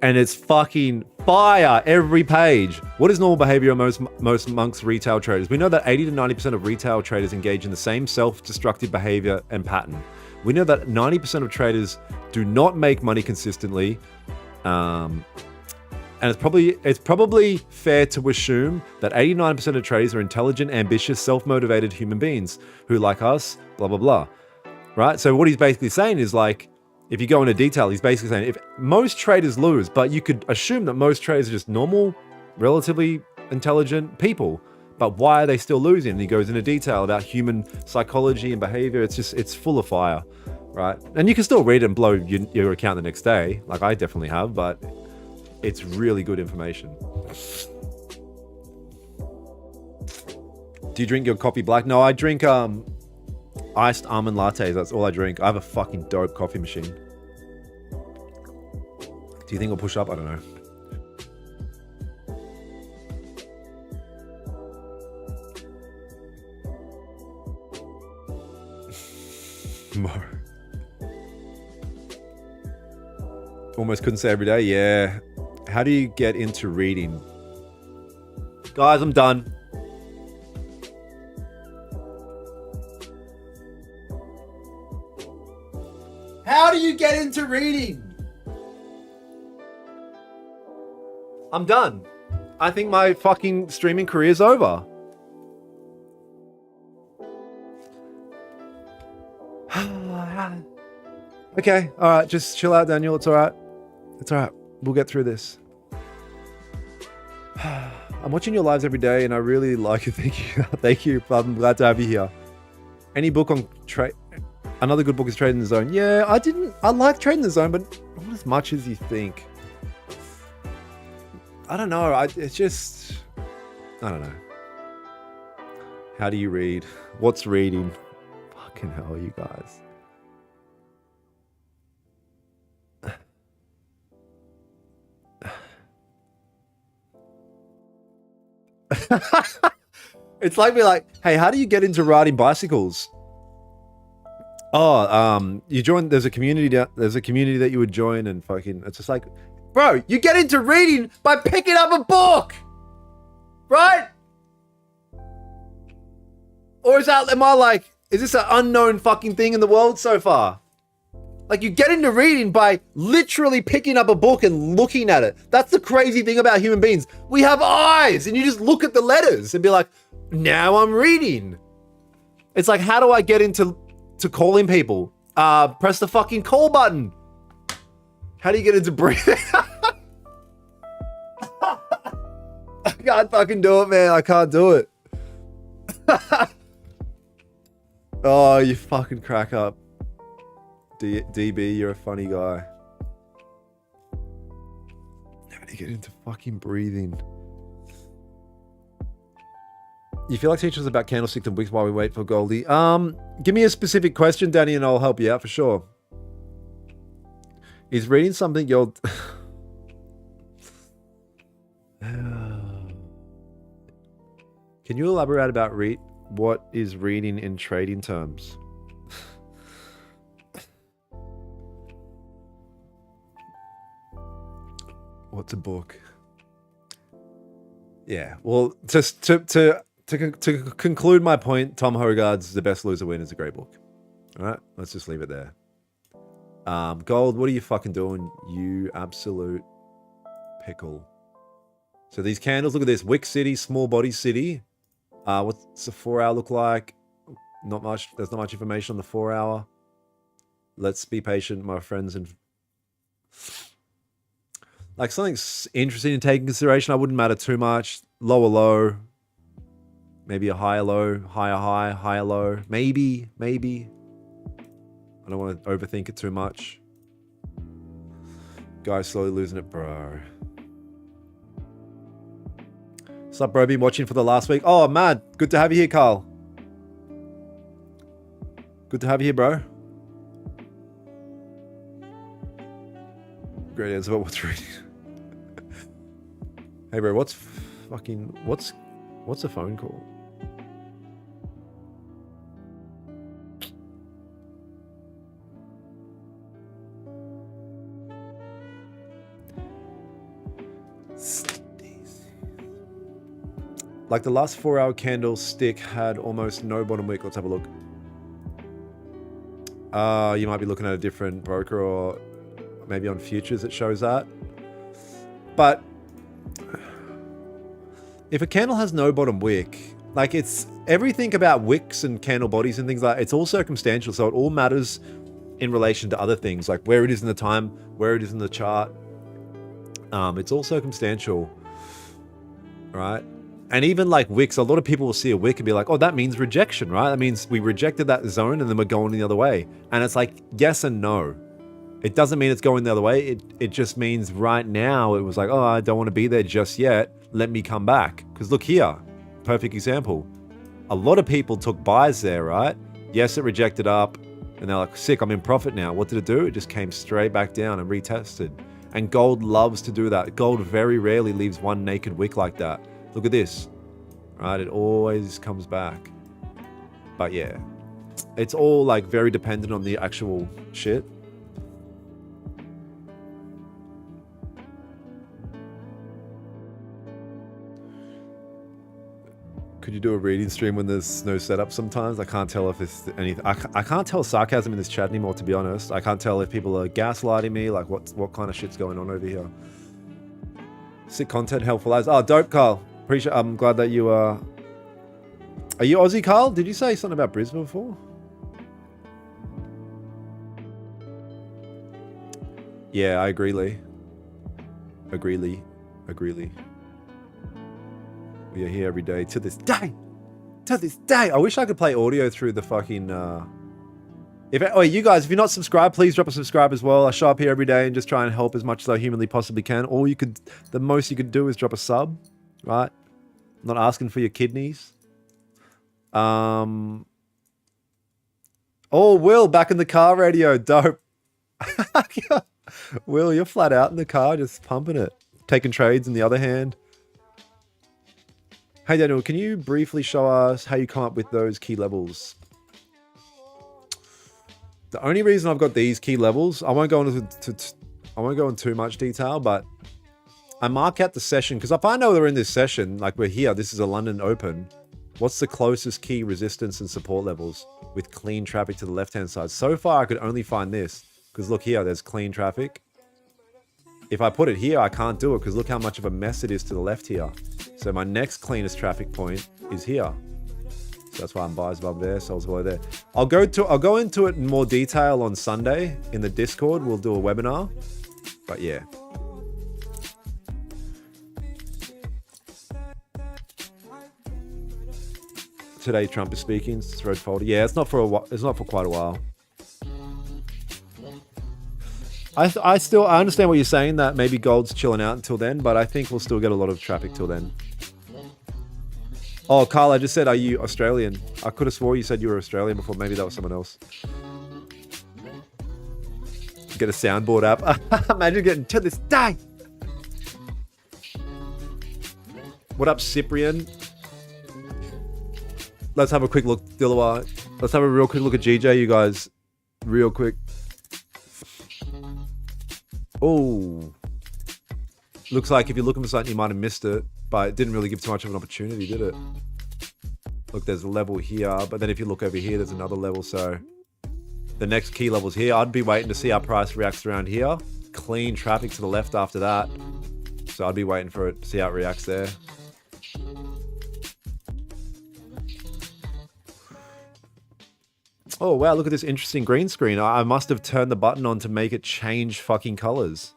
And it's fucking fire every page. What is normal behavior most amongst retail traders? We know that 80 to 90% of retail traders engage in the same self-destructive behavior and pattern. We know that 90% of traders do not make money consistently. And it's probably fair to assume that 89% of traders are intelligent, ambitious, self-motivated human beings who, like us, blah, blah, blah. Right? So what he's basically saying is like, if you go into detail, he's basically saying if most traders lose, but you could assume that most traders are just normal, relatively intelligent people. But why are they still losing? And he goes into detail about human psychology and behavior. It's full of fire, right? And you can still read it and blow your account the next day. Like I definitely have, but it's really good information. Do you drink your coffee black? No, I drink iced almond lattes. That's all I drink. I have a fucking dope coffee machine. Do you think it'll push up? I don't know. More. Almost couldn't say every day. Yeah. How do you get into reading? Guys, I'm done. How do you get into reading? I'm done. I think my fucking streaming career's over. Okay, all right, just chill out, Daniel. It's all right. It's all right. We'll get through this. I'm watching your lives every day, and I really like it. Thank you. Thank you. I'm glad to have you here. Any book on trade? Another good book is Trade in the Zone. Yeah, I like Trade in the Zone, but not as much as you think. I don't know. It's just, I don't know. How do you read? What's reading? Fucking hell, you guys. It's like, be like, hey, how do you get into riding bicycles? You join. There's a community. There's a community that you would join, and fucking. It's just like, bro, you get into reading by picking up a book, right? Or is this an unknown fucking thing in the world so far? Like, you get into reading by literally picking up a book and looking at it. That's the crazy thing about human beings. We have eyes, and you just look at the letters and be like, now I'm reading. It's like, how do I get into calling people? Press the fucking call button. How do you get into breathing? I can't fucking do it, man. I can't do it. Oh, you fucking crack up. DB, you're a funny guy. How do you get into fucking breathing? You feel like teachers about candlestick and wicks while we wait for Goldie? Give me a specific question, Danny, and I'll help you out for sure. Is reading something you're... Can you elaborate about what is reading in trading terms? What's a book? Yeah, well, just to conclude my point, Tom Hogarth's The Best Loser Win is a great book. All right, let's just leave it there. Gold, what are you fucking doing, you absolute pickle? So these candles, look at this. Wick City, small body city. What's the 4 hour look like? Not much. There's not much information on the 4 hour. Let's be patient, my friends. And like, something's interesting to take in consideration. I wouldn't matter too much. Lower low. Maybe a higher low, higher high, higher low. Maybe. I don't want to overthink it too much. Guys slowly losing it, bro. What's up, bro? Been watching for the last week. Oh, man. Good to have you here, Carl. Good to have you here, bro. Great answer about what's reading. Hey, bro, what's a phone call? Like the last 4 hour candlestick had almost no bottom wick. Let's have a look. You might be looking at a different broker, or maybe on futures it shows that. But if a candle has no bottom wick, like, it's everything about wicks and candle bodies and things like that, it's all circumstantial. So it all matters in relation to other things, like where it is in the time, where it is in the chart. It's all circumstantial, right? And even like wicks, a lot of people will see a wick and be like, oh, that means rejection, right? That means we rejected that zone and then we're going the other way. And it's like, yes and no. It doesn't mean it's going the other way. It just means right now it was like, oh, I don't want to be there just yet. Let me come back. Because look here, perfect example. A lot of people took buys there, right? Yes, it rejected up and they're like, sick, I'm in profit now. What did it do? It just came straight back down and retested. And gold loves to do that. Gold very rarely leaves one naked wick like that. Look at this, right? It always comes back. But yeah, it's all like very dependent on the actual shit. Could you do a reading stream when there's no setup sometimes? I can't tell if it's anything. I can't tell sarcasm in this chat anymore, to be honest. I can't tell if people are gaslighting me, like what kind of shit's going on over here. Sick content, helpful as. Oh, dope, Carl. Appreciate. I'm glad that you are you Aussie, Carl? Did you say something about Brisbane before? Yeah, I agree, Lee. Agree, Lee. We are here every day to this day. To this day. I wish I could play audio through the fucking you guys, if you're not subscribed, please drop a subscribe as well. I show up here every day and just try and help as much as I humanly possibly can. The most you could do is drop a sub, right? I'm not asking for your kidneys. Oh, Will, back in the car radio. Dope. Will, you're flat out in the car, just pumping it. Taking trades in the other hand. Hey, Daniel, can you briefly show us how you come up with those key levels? The only reason I've got these key levels, I won't go into too much detail, but I mark out the session because if I know we're in this session, like we're here, this is a London Open. What's the closest key resistance and support levels with clean traffic to the left-hand side? So far, I could only find this because look here, there's clean traffic. If I put it here, I can't do it because look how much of a mess it is to the left here. So my next cleanest traffic point is here. So that's why I'm buys above there, sells below there. I'll go into it in more detail on Sunday in the Discord. We'll do a webinar. But yeah. Today Trump is speaking. It's road folder. Yeah, it's not for a while. It's not for quite a while. I understand what you're saying, that maybe gold's chilling out until then, but I think we'll still get a lot of traffic till then. Oh, Carl, I just said, are you Australian? I could have swore you said you were Australian before. Maybe that was someone else. Get a soundboard app. Imagine getting to this day. What up, Cyprian? Let's have a quick look, Dilawar. Let's have a real quick look at GJ, you guys. Real quick. Oh. Looks like if you're looking for something, you might have missed it, but it didn't really give too much of an opportunity, did it? Look, there's a level here, but then if you look over here, there's another level, so the next key level's here. I'd be waiting to see how price reacts around here. Clean traffic to the left after that. So I'd be waiting for it to see how it reacts there. Oh, wow, look at this interesting green screen. I must have turned the button on to make it change fucking colors.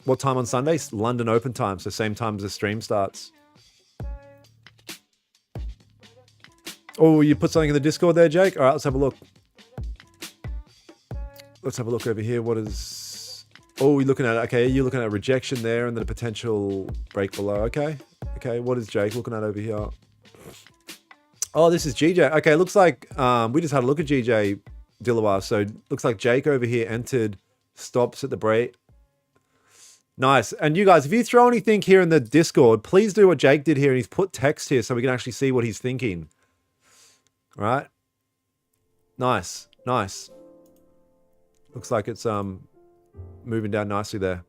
What time on Sunday? London Open time, so same time as the stream starts. Oh, you put something in the Discord there, Jake? All right, let's have a look. Let's have a look over here. What is... Oh, you're looking at it. Okay, you're looking at a rejection there and then a potential break below. Okay. Okay, what is Jake looking at over here? Oh, this is GJ. Okay, looks like we just had a look at GJ Dilawar. So looks like Jake over here entered, stops at the break. Nice. And you guys, if you throw anything here in the Discord, please do what Jake did here. And he's put text here so we can actually see what he's thinking. All right. Nice. Nice. Looks like it's moving down nicely there.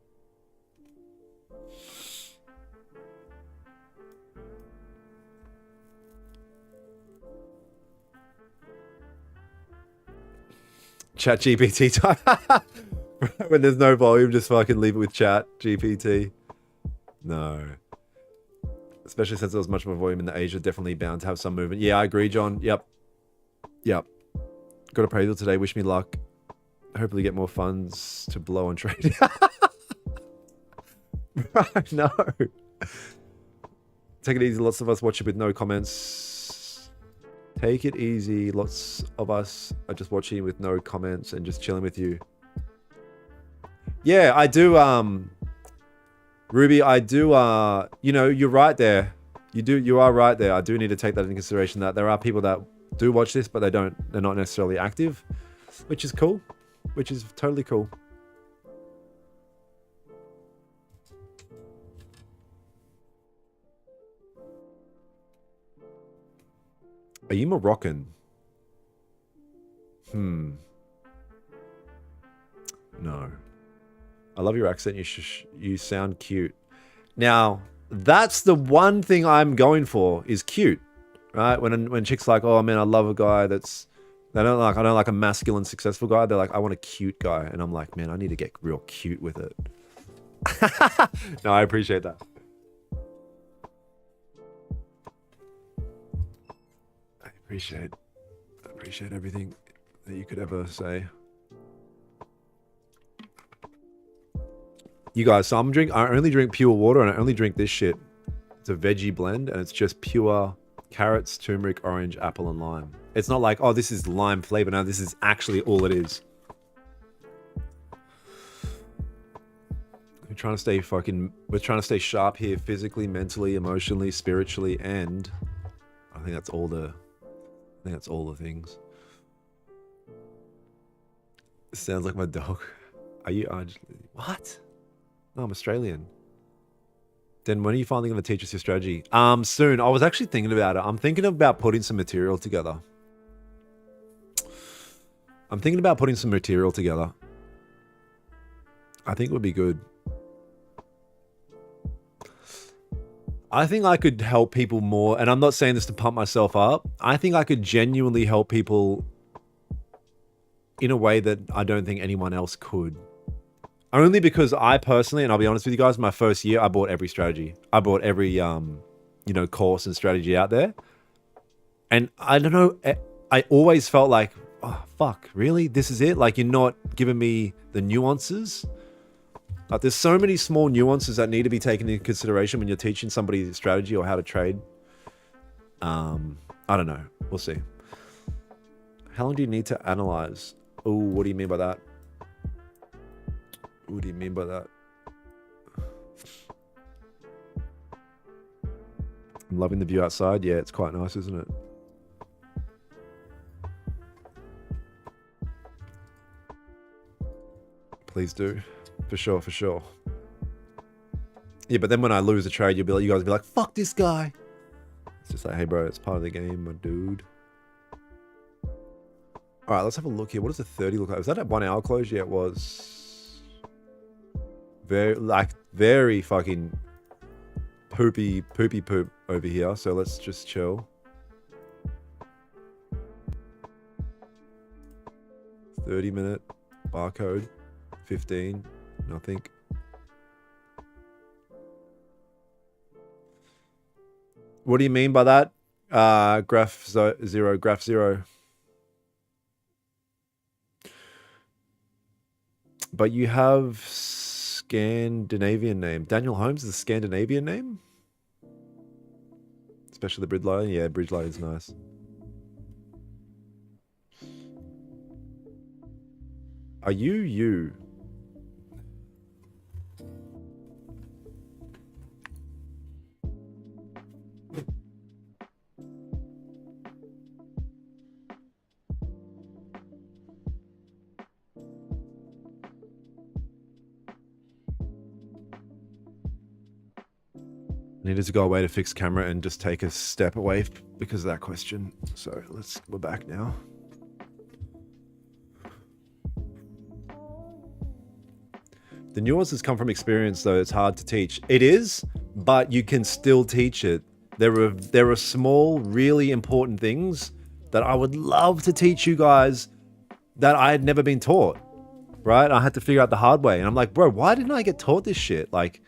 Chat GPT time. When there's no volume, just fucking leave it with chat GPT. No. Especially since there was much more volume in the Asia, definitely bound to have some movement. Yeah, I agree, John. Yep. Yep. Got appraisal today. Wish me luck. Hopefully get more funds to blow on trade. No. Take it easy. Lots of us watch it with no comments. Take it easy. Lots of us are just watching with no comments and just chilling with you. Yeah, I do, Ruby, I do, you know, you're right there. You are right there. I do need to take that into consideration, that there are people that do watch this, but they're not necessarily active, which is cool, which is totally cool. Are you Moroccan? No. I love your accent. You sound cute. Now, that's the one thing I'm going for, is cute, right? When chicks like, oh man, I love a guy that's, I don't like a masculine, successful guy. They're like, I want a cute guy, and I'm like, man, I need to get real cute with it. No, I appreciate that. I appreciate everything that you could ever say. You guys, so I only drink pure water, and I only drink this shit. It's a veggie blend, and it's just pure carrots, turmeric, orange, apple, and lime. It's not like, oh, this is lime flavor. No, this is actually all it is. We're trying to stay sharp here, physically, mentally, emotionally, spiritually, and I think that's all the things. Sounds like my dog. Are you Argentine? What? No, I'm Australian. Then when are you finally going to teach us your strategy? Soon. I was actually thinking about it. I'm thinking about putting some material together. I'm thinking about putting some material together. I think it would be good. I think I could help people more, and I'm not saying this to pump myself up. I think I could genuinely help people in a way that I don't think anyone else could. Only because I personally, and I'll be honest with you guys, my first year, I bought every strategy. I bought every, course and strategy out there. And I don't know, I always felt like, oh, fuck, really? This is it? Like, you're not giving me the nuances? Like, there's so many small nuances that need to be taken into consideration when you're teaching somebody the strategy or how to trade. I don't know. We'll see. How long do you need to analyze? Oh, what do you mean by that? What do you mean by that? I'm loving the view outside. Yeah, it's quite nice, isn't it? Please do. For sure, for sure. Yeah, but then when I lose a trade, you guys will be like, fuck this guy. It's just like, hey, bro, it's part of the game, my dude. All right, let's have a look here. What does the 30 look like? Was that at 1 hour close? Yeah, it was. Very fucking poopy poop over here. So let's just chill. 30-minute barcode. 15. Nothing. What do you mean by that? Graph zero. But you have Scandinavian name. Daniel Holmes is a Scandinavian name? Especially the bridge line. Yeah, bridge line is nice. Are you? Needed to go away to fix camera and just take a step away because of that question. So we're back now. The nuances come from experience, though. It's hard to teach. It is, but you can still teach it. There are small, really important things that I would love to teach you guys that I had never been taught, right? I had to figure out the hard way. And I'm like, bro, why didn't I get taught this shit? Like,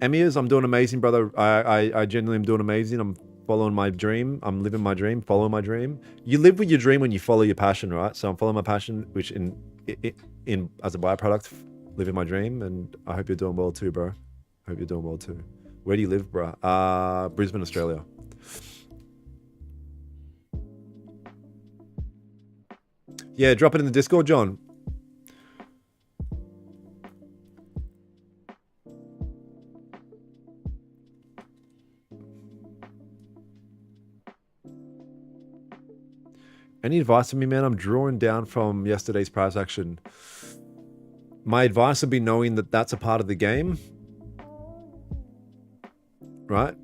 Emirs, I'm doing amazing, brother. I genuinely am doing amazing. I'm following my dream. I'm living my dream, following my dream. You live with your dream when you follow your passion, right? So I'm following my passion, which in as a byproduct, living my dream. And I hope you're doing well too, bro. I hope you're doing well too. Where do you live, bro? Brisbane, Australia. Yeah, drop it in the Discord, John. Any advice for me, man? I'm drawing down from yesterday's price action. My advice would be knowing that that's a part of the game, right?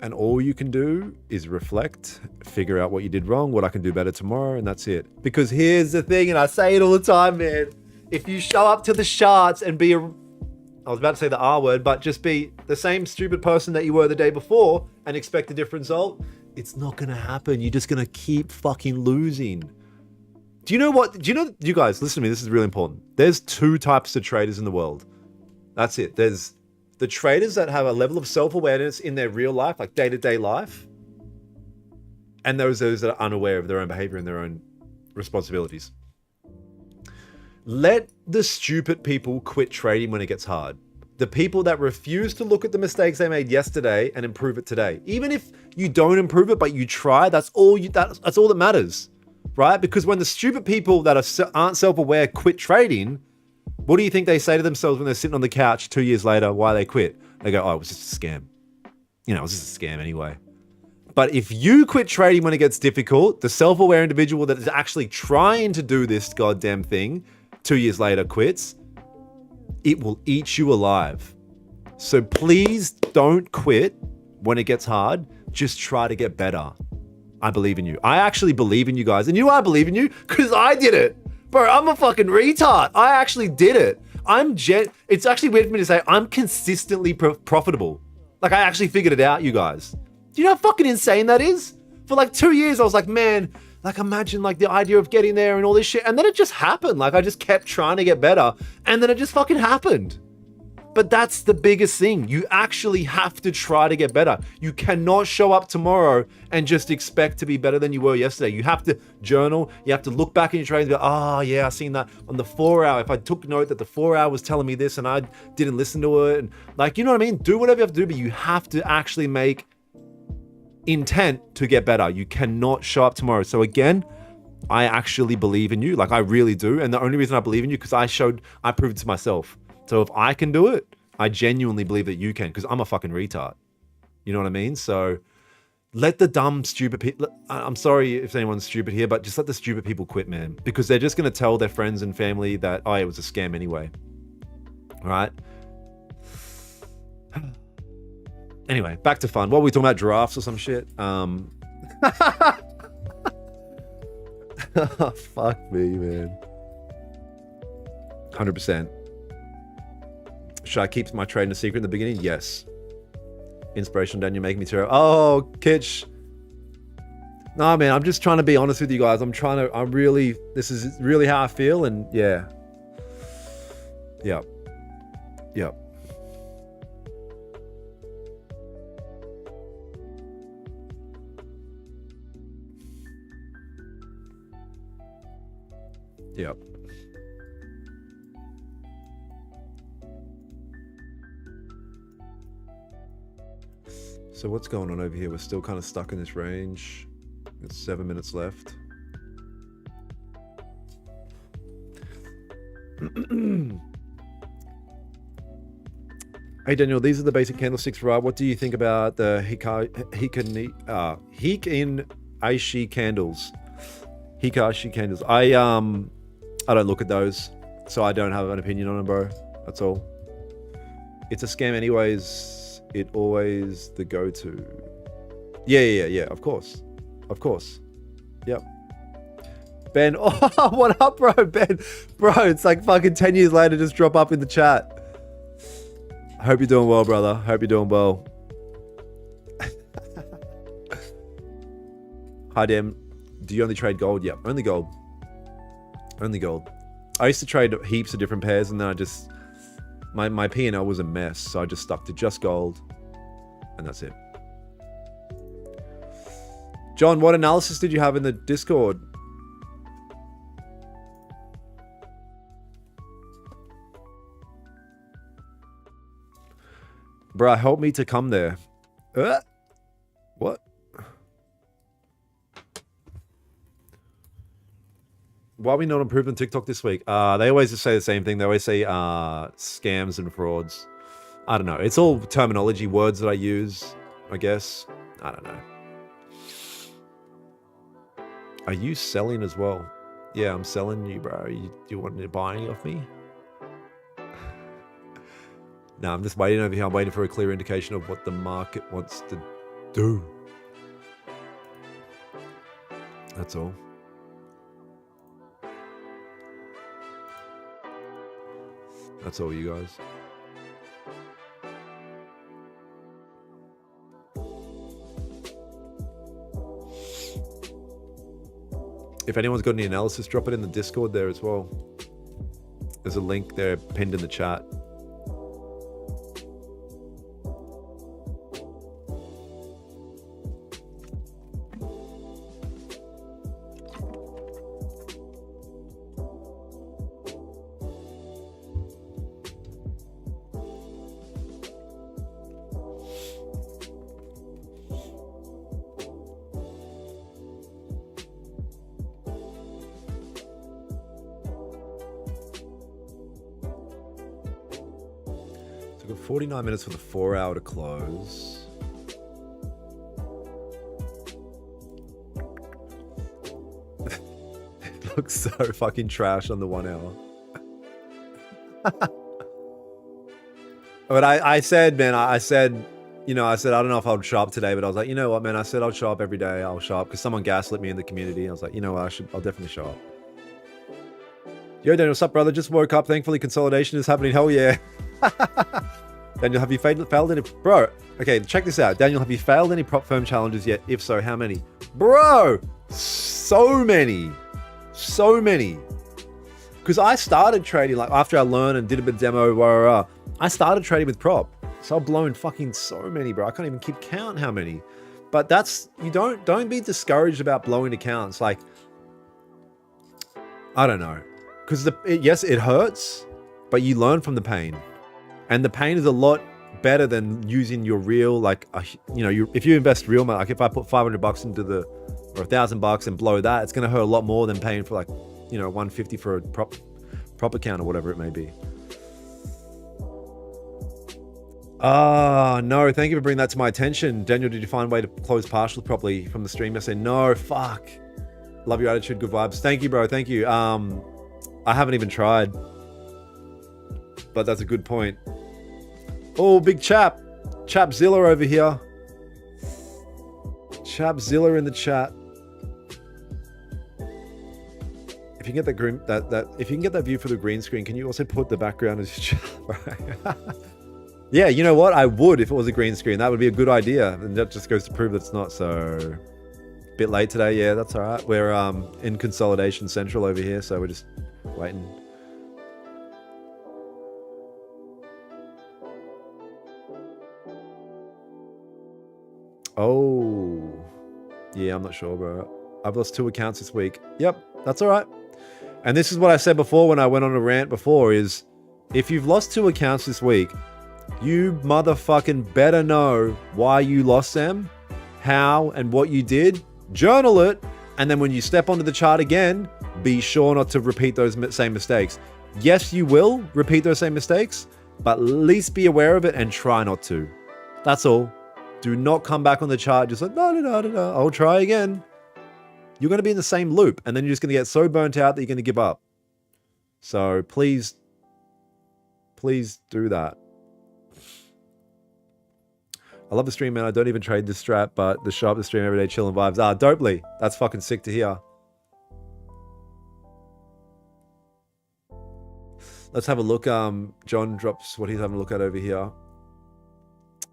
And all you can do is reflect, figure out what you did wrong, what I can do better tomorrow, and that's it. Because here's the thing, and I say it all the time, man. If you show up to the charts and be I was about to say the R word, but just be the same stupid person that you were the day before and expect a different result, it's not going to happen. You're just going to keep fucking losing. Do you know, you guys, listen to me. This is really important. There's two types of traders in the world. That's it. There's the traders that have a level of self-awareness in their real life, like day-to-day life. And those that are unaware of their own behavior and their own responsibilities. Let the stupid people quit trading when it gets hard. The people that refuse to look at the mistakes they made yesterday and improve it today. Even if you don't improve it, but you try, that's all that matters, right? Because when the stupid people that aren't self-aware quit trading, what do you think they say to themselves when they're sitting on the couch 2 years later, why they quit? They go, oh, it was just a scam. It was just a scam anyway. But if you quit trading when it gets difficult, the self-aware individual that is actually trying to do this goddamn thing 2 years later quits, it will eat you alive. So please don't quit when it gets hard. just try to get better. I believe in you. I actually believe in you guys. And you know why I believe in you? Because I did it. Bro, I'm a fucking retard. I actually did it. It's actually weird for me to say I'm consistently profitable. Like, I actually figured it out, you guys. Do you know how fucking insane that is? For like 2 years, I was like, man, like, imagine like the idea of getting there and all this shit. And then it just happened. Like, I just kept trying to get better. And then it just fucking happened. But that's the biggest thing. You actually have to try to get better. You cannot show up tomorrow and just expect to be better than you were yesterday. You have to journal. You have to look back in your trades and go, oh yeah, I seen that on the 4 hour. If I took note that the 4 hour was telling me this and I didn't listen to it. And like, you know what I mean? Do whatever you have to do, but you have to actually make intent to get better. You cannot show up tomorrow. So again, I actually believe in you. Like, I really do. And the only reason I believe in you, because I proved it to myself. So if I can do it, I genuinely believe that you can, because I'm a fucking retard. You know what I mean? So let the dumb, stupid people, I'm sorry if anyone's stupid here, but just let the stupid people quit, man. Because they're just going to tell their friends and family that, oh, it was a scam anyway. All right? Anyway, back to fun. What were we talking about? Giraffes or some shit? Fuck me, man. 100%. Should I keep my trading a secret in the beginning? Yes. Inspiration, Dan, you're making me terrible. Oh, Kitch. No, man, I'm just trying to be honest with you guys. This is really how I feel, and yeah. Yep. Yep. Yep. So what's going on over here? We're still kind of stuck in this range. It's 7 minutes left. Hey Daniel, these are the basic candlesticks, right? What do you think about the Hikain Aishi candles? Hikashi candles. I don't look at those, so I don't have an opinion on them, bro. That's all. It's a scam anyways. It always the go-to. Yeah. Of course. Yep. Ben, oh, what up, bro? Ben, bro, it's like fucking 10 years later, just drop up in the chat. I hope you're doing well, brother. Hope you're doing well. Hi, Dan. Do you only trade gold? Yep, only gold. Only gold. I used to trade heaps of different pairs, and then I just... My P&L was a mess, so I just stuck to just gold, and that's it. John, what analysis did you have in the Discord? Bruh, help me to come there. What? Why are we not improving TikTok this week? They always just say the same thing. They always say scams and frauds. I don't know. It's all terminology, words that I use, I guess. I don't know. Are you selling as well? Yeah, I'm selling you, bro. You want to buy any off me? No, I'm just waiting over here. I'm waiting for a clear indication of what the market wants to do. That's all. That's all, you guys. If anyone's got any analysis, drop it in the Discord there as well. There's a link there pinned in the chat. We've got 49 minutes for the 4 hour to close. It looks so fucking trash on the 1 hour. But I said, man, I said you know, I said, I don't know if I'll show up today, but I was like, you know what, man? I said I'll show up every day. I'll show up because someone gaslit me in the community. I was like, you know what? I'll definitely show up. Yo, Daniel, what's up, brother? Just woke up. Thankfully, consolidation is happening. Hell yeah. Daniel, have you failed any... Bro, okay, check this out. Daniel, have you failed any prop firm challenges yet? If so, how many? Bro, so many. So many. Because I started trading, like, after I learned and did a bit of demo, I started trading with prop. So I've blown fucking so many, bro. I can't even keep count how many. But that's... You don't be discouraged about blowing accounts. Like, I don't know. Because, yes, it hurts, but you learn from the pain. And the pain is a lot better than using your real, like, you know, if you invest real money, like if I put $500 into or $1,000 and blow that, it's going to hurt a lot more than paying for, like, you know, $150 for a prop account or whatever it may be. No, thank you for bringing that to my attention. Daniel, did you find a way to close partial properly from the stream yesterday? No, fuck. Love your attitude, good vibes. Thank you, bro, thank you. I haven't even tried. But that's a good point. Oh, big chap. Chapzilla over here. Chapzilla in the chat. If you can get that green, if you can get that view for the green screen, can you also put the background as your chat? Yeah, you know what? I would if it was a green screen. That would be a good idea. And that just goes to prove that it's not. So, bit late today. Yeah, that's all right. We're in consolidation central over here, so we're just waiting. Oh, yeah, I'm not sure, bro. I've lost 2 accounts this week. Yep, that's all right. And this is what I said before when I went on a rant before is if you've lost 2 accounts this week, you motherfucking better know why you lost them, how and what you did, journal it, and then when you step onto the chart again, be sure not to repeat those same mistakes. Yes, you will repeat those same mistakes, but at least be aware of it and try not to. That's all. Do not come back on the chart just like, no, I'll try again. You're going to be in the same loop, and then you're just going to get so burnt out that you're going to give up. So please do that. I love the stream, man. I don't even trade this strat, but the show up the stream every day, chilling vibes. Dopely. That's fucking sick to hear. Let's have a look. John drops what he's having a look at over here.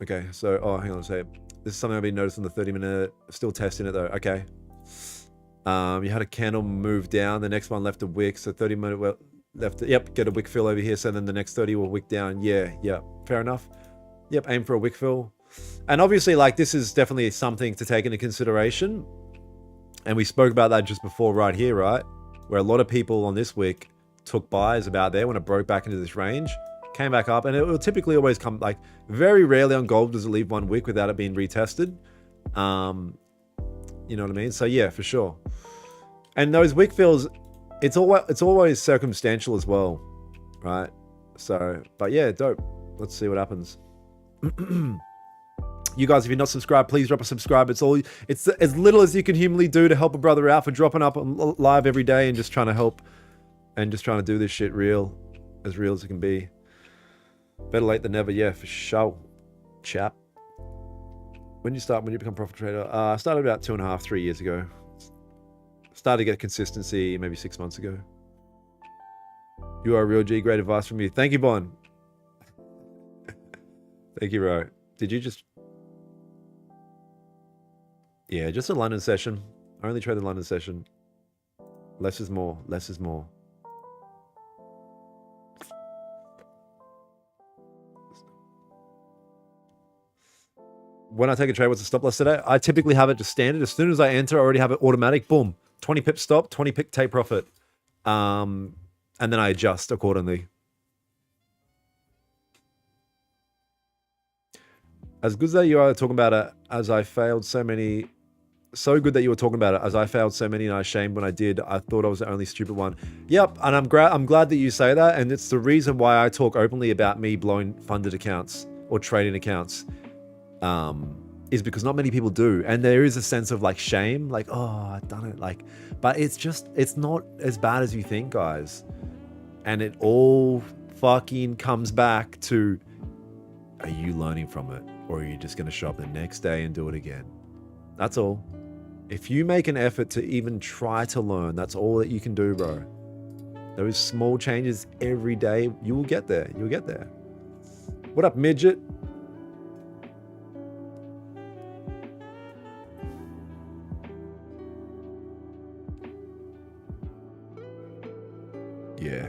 Okay, so, hang on a sec. This is something I've been noticing the 30-minute, still testing it though. Okay. You had a candle move down. The next one left a wick, so 30-minute left. Yep, get a wick fill over here. So then the next 30 will wick down. Yeah, fair enough. Yep, aim for a wick fill. And obviously, like, this is definitely something to take into consideration. And we spoke about that just before right here, right? Where a lot of people on this wick took buys about there when it broke back into this range. Came back up, and it will typically always come, like, very rarely on gold does it leave one wick without it being retested. You know what I mean? So yeah, for sure. And those wick fills, it's always circumstantial as well, right? So, but yeah, dope. Let's see what happens. You guys, if you're not subscribed, please drop a subscribe. It's as little as you can humanly do to help a brother out for dropping up live every day and just trying to help and just trying to do this shit as real as it can be. Better late than never, yeah, for sure, chap. When you become a profit trader? I started about 2.5, 3 years ago. Started to get consistency maybe 6 months ago. You are a real G. Great advice from you. Thank you, Bon. Thank you, bro. Did you just... Yeah, just a London session. I only trade the London session. Less is more. Less is more. When I take a trade, what's the stop loss today? I typically have it just standard. As soon as I enter, I already have it automatic. Boom. 20 pip stop, 20 pip take profit. And then I adjust accordingly. As good as that you are talking about it, as I failed so many... So good that you were talking about it, as I failed so many and I was ashamed when I did. I thought I was the only stupid one. Yep, and I'm glad that you say that, and it's the reason why I talk openly about me blowing funded accounts or trading accounts. Is because not many people do, and there is a sense of like shame, like, oh, I've done it, like, but it's not as bad as you think, guys. And it all fucking comes back to, are you learning from it? or are you just going to show up the next day and do it again? That's all. If you make an effort to even try to learn, that's all that you can do, bro. Those small changes every day, you will get there. You'll get there. What up, midget? Yeah.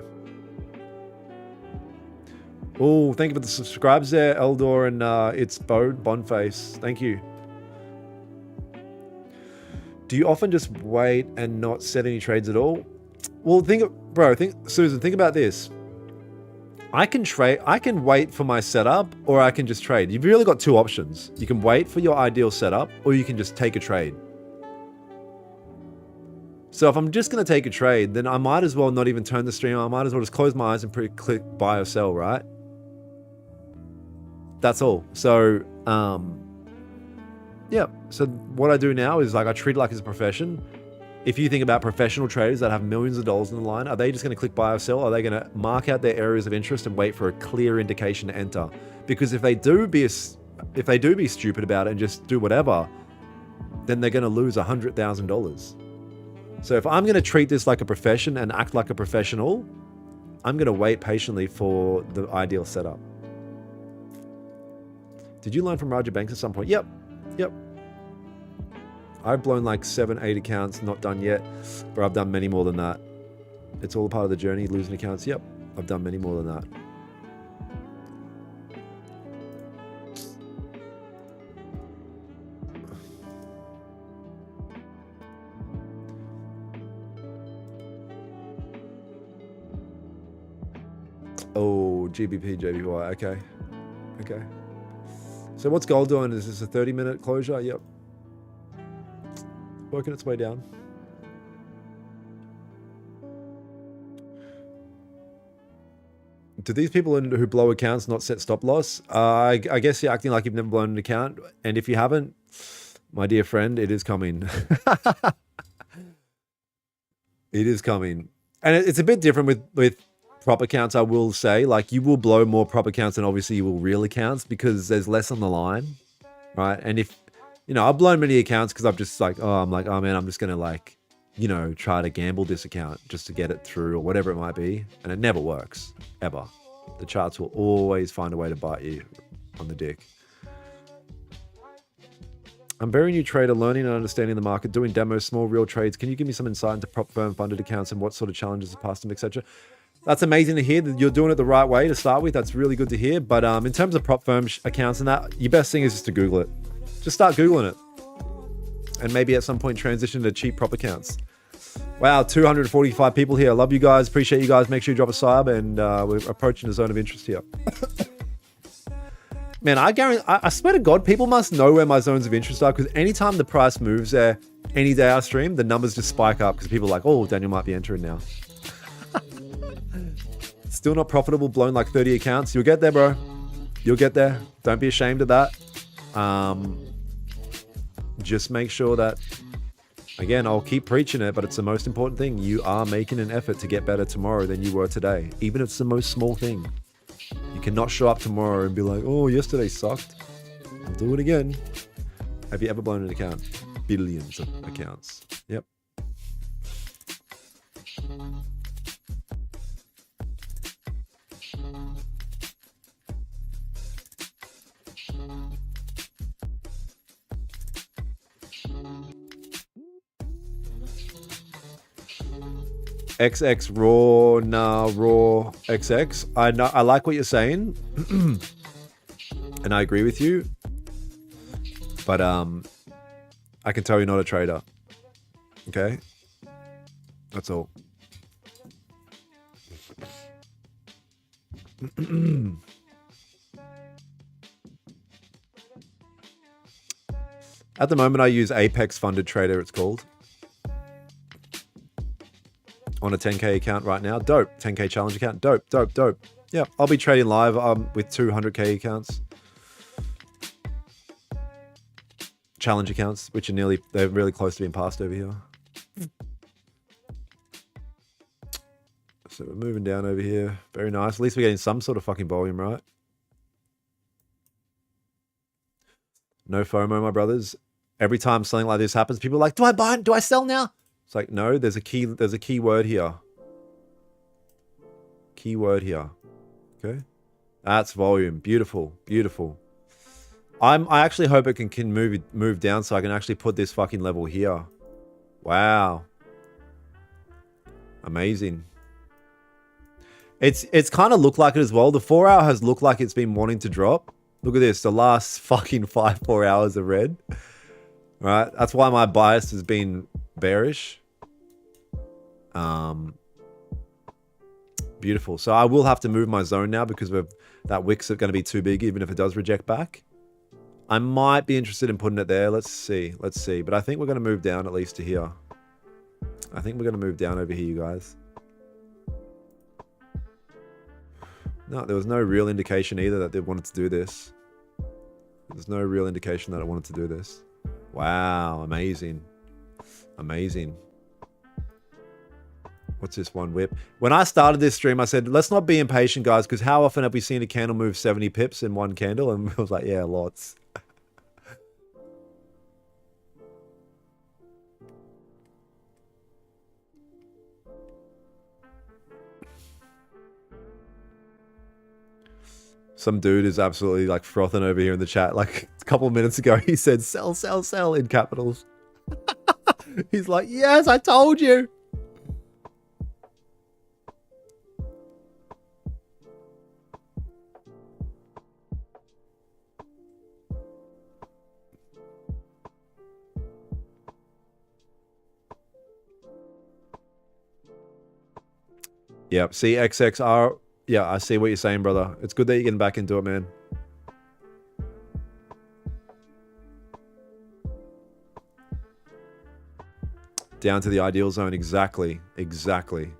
Oh, thank you for the subscribes there, Eldor, and it's Bondface. Thank you. Do you often just wait and not set any trades at all? Well, Susan, think about this. I can wait for my setup, or I can just trade. You've really got two options. You can wait for your ideal setup, or you can just take a trade. So if I'm just going to take a trade, then I might as well not even turn the stream on. I might as well just close my eyes and click buy or sell, right? That's all. So, yeah. So what I do now is I treat it like it's a profession. If you think about professional traders that have millions of dollars on the line, are they just going to click buy or sell? Are they going to mark out their areas of interest and wait for a clear indication to enter? Because if they do be stupid about it and just do whatever, then they're going to lose $100,000. So if I'm going to treat this like a profession and act like a professional, I'm going to wait patiently for the ideal setup. Did you learn from Roger Banks at some point? Yep. I've blown like 7, 8 accounts, not done yet, but I've done many more than that. It's all a part of the journey, losing accounts. Yep, I've done many more than that. Oh, GBP, JBY, okay. So what's gold doing? Is this a 30-minute closure? Yep. Working its way down. Do these people who blow accounts not set stop loss? I guess you're acting like you've never blown an account. And if you haven't, my dear friend, it is coming. It is coming. And it's a bit different with prop accounts, I will say. Like, you will blow more prop accounts than obviously you will real accounts because there's less on the line, right? And if, I've blown many accounts because I'm just like, oh man, I'm just going to try to gamble this account just to get it through or whatever it might be. And it never works, ever. The charts will always find a way to bite you on the dick. I'm very new trader, learning and understanding the market, doing demos, small real trades. Can you give me some insight into prop firm funded accounts and what sort of challenges have passed them, etc.? That's amazing to hear that you're doing it the right way to start with. That's really good to hear. But in terms of prop firm accounts and that, your best thing is just to Google it. Just start Googling it. And maybe at some point transition to cheap prop accounts. Wow, 245 people here. I love you guys. Appreciate you guys. Make sure you drop a sub. And we're approaching the zone of interest here. Man, I swear to God, people must know where my zones of interest are, because anytime the price moves there, any day I stream, the numbers just spike up because people are like, oh, Daniel might be entering now. Still not profitable, blown like 30 accounts. You'll get there, bro. You'll get there. Don't be ashamed of that. Just make sure that, again, I'll keep preaching it, but it's the most important thing. You are making an effort to get better tomorrow than you were today, even if it's the most small thing. You cannot show up tomorrow and be like, oh, yesterday sucked. I'll do it again. Have you ever blown an account? Billions of accounts. Yep. XX raw, nah, raw XX. I like what you're saying, and I agree with you. But I can tell you're not a trader. Okay, that's all. At the moment, I use Apex Funded Trader. It's called. On a 10K account right now. Dope. 10K challenge account. Dope. Yeah, I'll be trading live with 200K accounts. Challenge accounts, which are they're really close to being passed over here. So we're moving down over here. Very nice. At least we're getting some sort of fucking volume, right? No FOMO, my brothers. Every time something like this happens, people are like, do I buy? Do I sell now? It's like, no, there's a key word here. Keyword here. Okay. That's volume. Beautiful. Beautiful. I actually hope it can move down so I can actually put this fucking level here. Wow. Amazing. It's kind of looked like it as well. The 4 hour has looked like it's been wanting to drop. Look at this. The last fucking 4 hours of red. Right? That's why my bias has been bearish. Beautiful. So I will have to move my zone now because that wick's going to be too big even if it does reject back. I might be interested in putting it there. Let's see. Let's see. But I think we're going to move down at least to here. I think we're going to move down over here, you guys. No, there was no real indication either that they wanted to do this. There's no real indication that I wanted to do this. Wow. Amazing. Amazing. What's this one whip? When I started this stream, I said, let's not be impatient, guys, because how often have we seen a candle move 70 pips in one candle? And I was like, yeah, lots. Some dude is absolutely like frothing over here in the chat. Like a couple of minutes ago, he said, sell, sell, sell in capitals. He's like, yes, I told you. Yep, see XXR. Yeah, I see what you're saying, brother. It's good that you're getting back into it, man. Down to the ideal zone. Exactly. Exactly.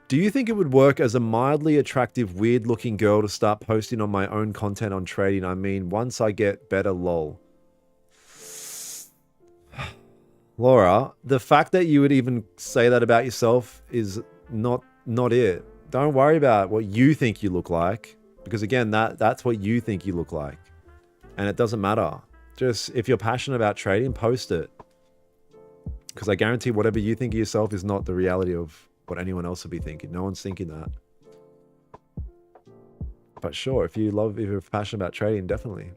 Do you think it would work as a mildly attractive, weird-looking girl to start posting on my own content on trading? I mean, once I get better, lol. Laura, the fact that you would even say that about yourself is not it. Don't worry about what you think you look like, because again, that's what you think you look like, and it doesn't matter. Just if you're passionate about trading, post it, because I guarantee whatever you think of yourself is not the reality of what anyone else would be thinking. No one's thinking that. But sure, if you're passionate about trading, definitely.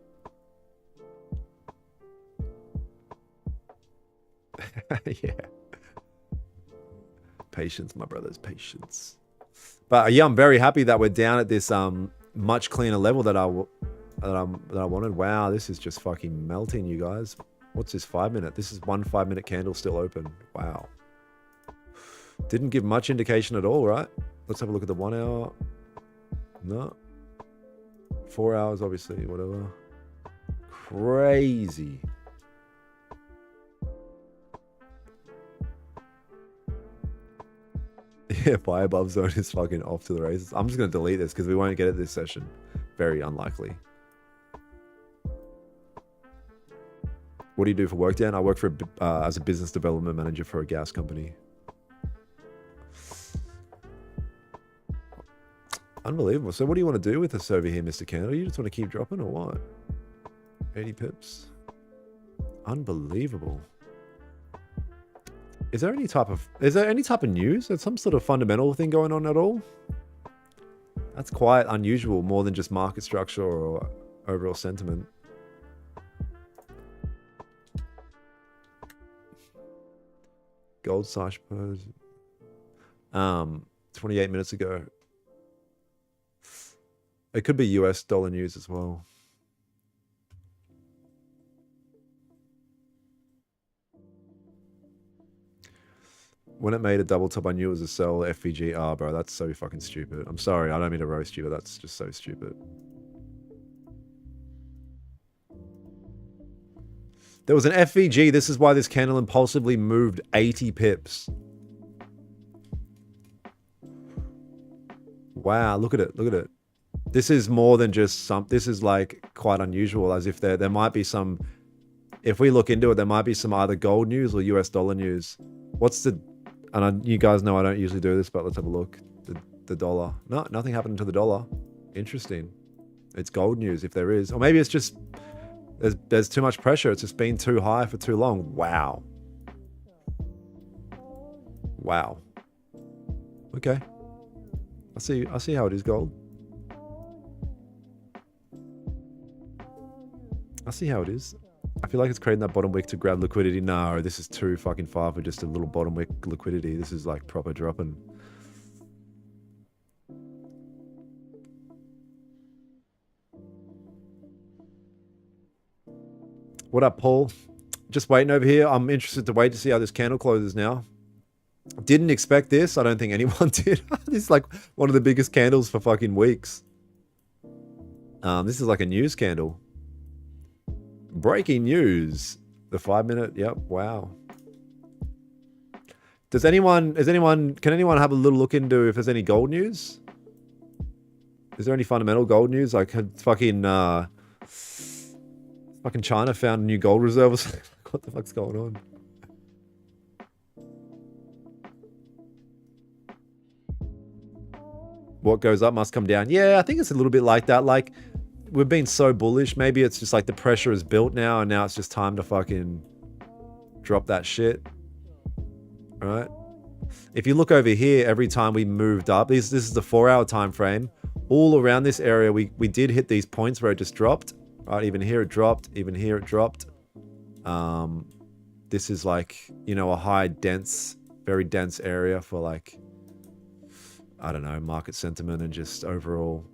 Yeah. Patience, my brothers, patience. But yeah, I'm very happy that we're down at this much cleaner level that I wanted. Wow, this is just fucking melting, you guys. What's this 5 minute? This is one 5 minute candle still open. Wow. Didn't give much indication at all, right? Let's have a look at the 1 hour. No. 4 hours, obviously, whatever. Crazy. Yeah, buy above zone is fucking off to the races. I'm just going to delete this because we won't get it this session. Very unlikely. What do you do for work, Dan? I work for as a business development manager for a gas company. Unbelievable. So what do you want to do with us over here, Mr. Candle? You just want to keep dropping or what? 80 pips. Unbelievable. Is there any type of news? There's some sort of fundamental thing going on at all? That's quite unusual, more than just market structure or overall sentiment. Gold slash pose. 28 minutes ago. It could be US dollar news as well. When it made a double top, I knew it was a sell FVG. Ah, bro, that's so fucking stupid. I'm sorry, I don't mean to roast you, but that's just so stupid. There was an FVG. This is why this candle impulsively moved 80 pips. Wow, look at it. Look at it. This is more than just some. This is like quite unusual, as if there might be some. If we look into it, there might be some either gold news or US dollar news. What's the And you guys know I don't usually do this, but let's have a look. The dollar. No, nothing happened to the dollar. Interesting. It's gold news if there is. Or maybe it's just there's too much pressure. It's just been too high for too long. Wow. Wow. Okay. I see how it is, gold. I see how it is. I feel like it's creating that bottom wick to grab liquidity. No, this is too fucking far for just a little bottom wick liquidity. This is like proper dropping. What up, Paul? Just waiting over here. I'm interested to wait to see how this candle closes now. Didn't expect this. I don't think anyone did. This is like one of the biggest candles for fucking weeks. This is like a news candle. Breaking news. The 5 minute. Yep. Wow. Can anyone have a little look into if there's any gold news? Is there any fundamental gold news? Like fucking China found a new gold reserve or something. What the fuck's going on? What goes up must come down. Yeah, I think it's a little bit like that. Like, we've been so bullish. Maybe it's just like the pressure is built now, and now it's just time to fucking drop that shit. All right. If you look over here, every time we moved up, this is the 4-hour time frame. All around this area, we did hit these points where it just dropped. Right, even here it dropped. Even here it dropped. This is like, you know, a high dense, very dense area for like, I don't know, market sentiment and just overall.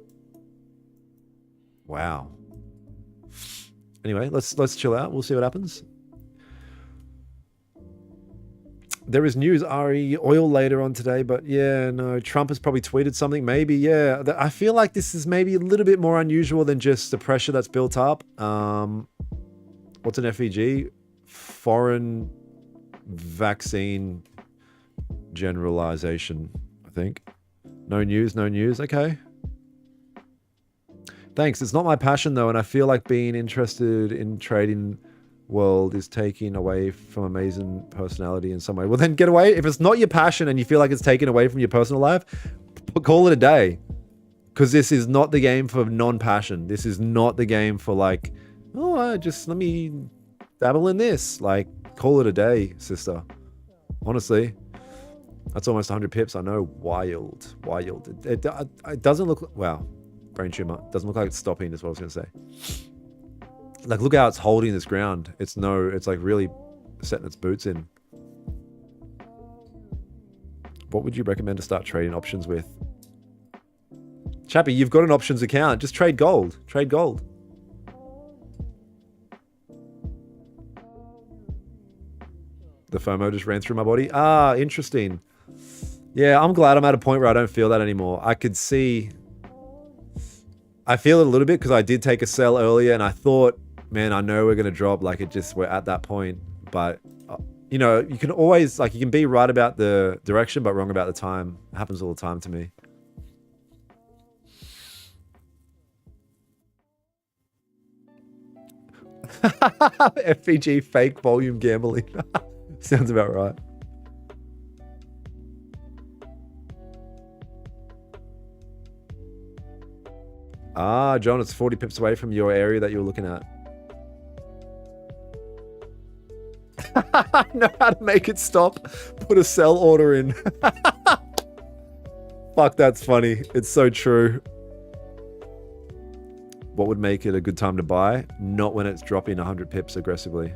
Wow. Anyway, let's chill out. We'll see what happens. There is news, RE, oil later on today, but yeah, no, Trump has probably tweeted something. Maybe, yeah. I feel like this is maybe a little bit more unusual than just the pressure that's built up. What's an FEG? Foreign vaccine generalization, I think. No news, no news. Okay. Thanks. It's not my passion though, and I feel like being interested in trading world is taking away from amazing personality in some way. Well, then get away. If it's not your passion and you feel like it's taken away from your personal life, call it a day. Because this is not the game for non-passion. This is not the game for like, oh, just let me dabble in this. Like, call it a day, sister. Honestly. That's almost 100 pips. I know. Wild. Wild. It doesn't look... Wow. Brain tumor. Doesn't look like it's stopping is what I was going to say. Like, look how it's holding this ground. It's like really setting its boots in. What would you recommend to start trading options with? Chappie, you've got an options account. Just trade gold. Trade gold. The FOMO just ran through my body. Ah, interesting. Yeah, I'm glad I'm at a point where I don't feel that anymore. I could see... I feel it a little bit because I did take a sell earlier and I thought, man, I know we're going to drop. Like, we're at that point. But, you know, you can always, like, you can be right about the direction, but wrong about the time. It happens all the time to me. FPG fake volume gambling. Sounds about right. Ah, John, it's 40 pips away from your area that you were looking at. I know how to make it stop. Put a sell order in. Fuck, that's funny. It's so true. What would make it a good time to buy? Not when it's dropping 100 pips aggressively.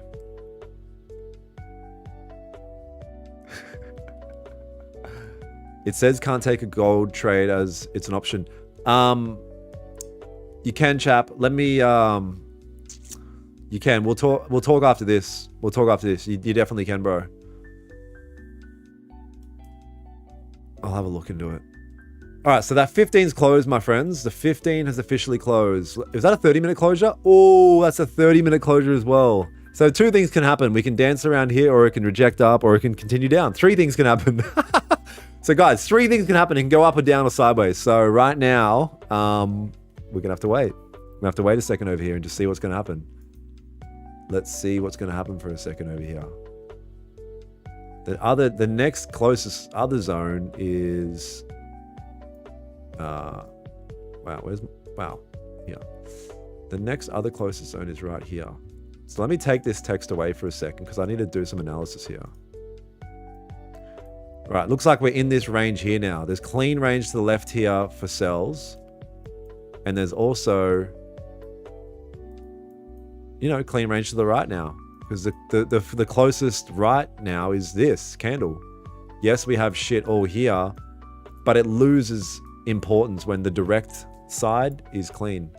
It says can't take a gold trade as it's an option. You can, chap. Let me... You can. We'll talk after this. We'll talk after this. You definitely can, bro. I'll have a look into it. All right, so that 15's closed, my friends. The 15 has officially closed. Is that a 30-minute closure? Oh, that's a 30-minute closure as well. So 2 things can happen. We can dance around here, or it can reject up, or it can continue down. 3 things can happen. So guys, 3 things can happen. It can go up or down or sideways. So right now, we're going to have to wait. We're going to have to wait a second over here and just see what's going to happen. Let's see what's going to happen for a second over here. The next closest other zone is, wow, here. The next other closest zone is right here. So let me take this text away for a second because I need to do some analysis here. Right, looks like we're in this range here now. There's clean range to the left here for sells. And there's also, you know, clean range to the right now. Because the closest right now is this candle. Yes, we have shit all here, but it loses importance when the direct side is clean.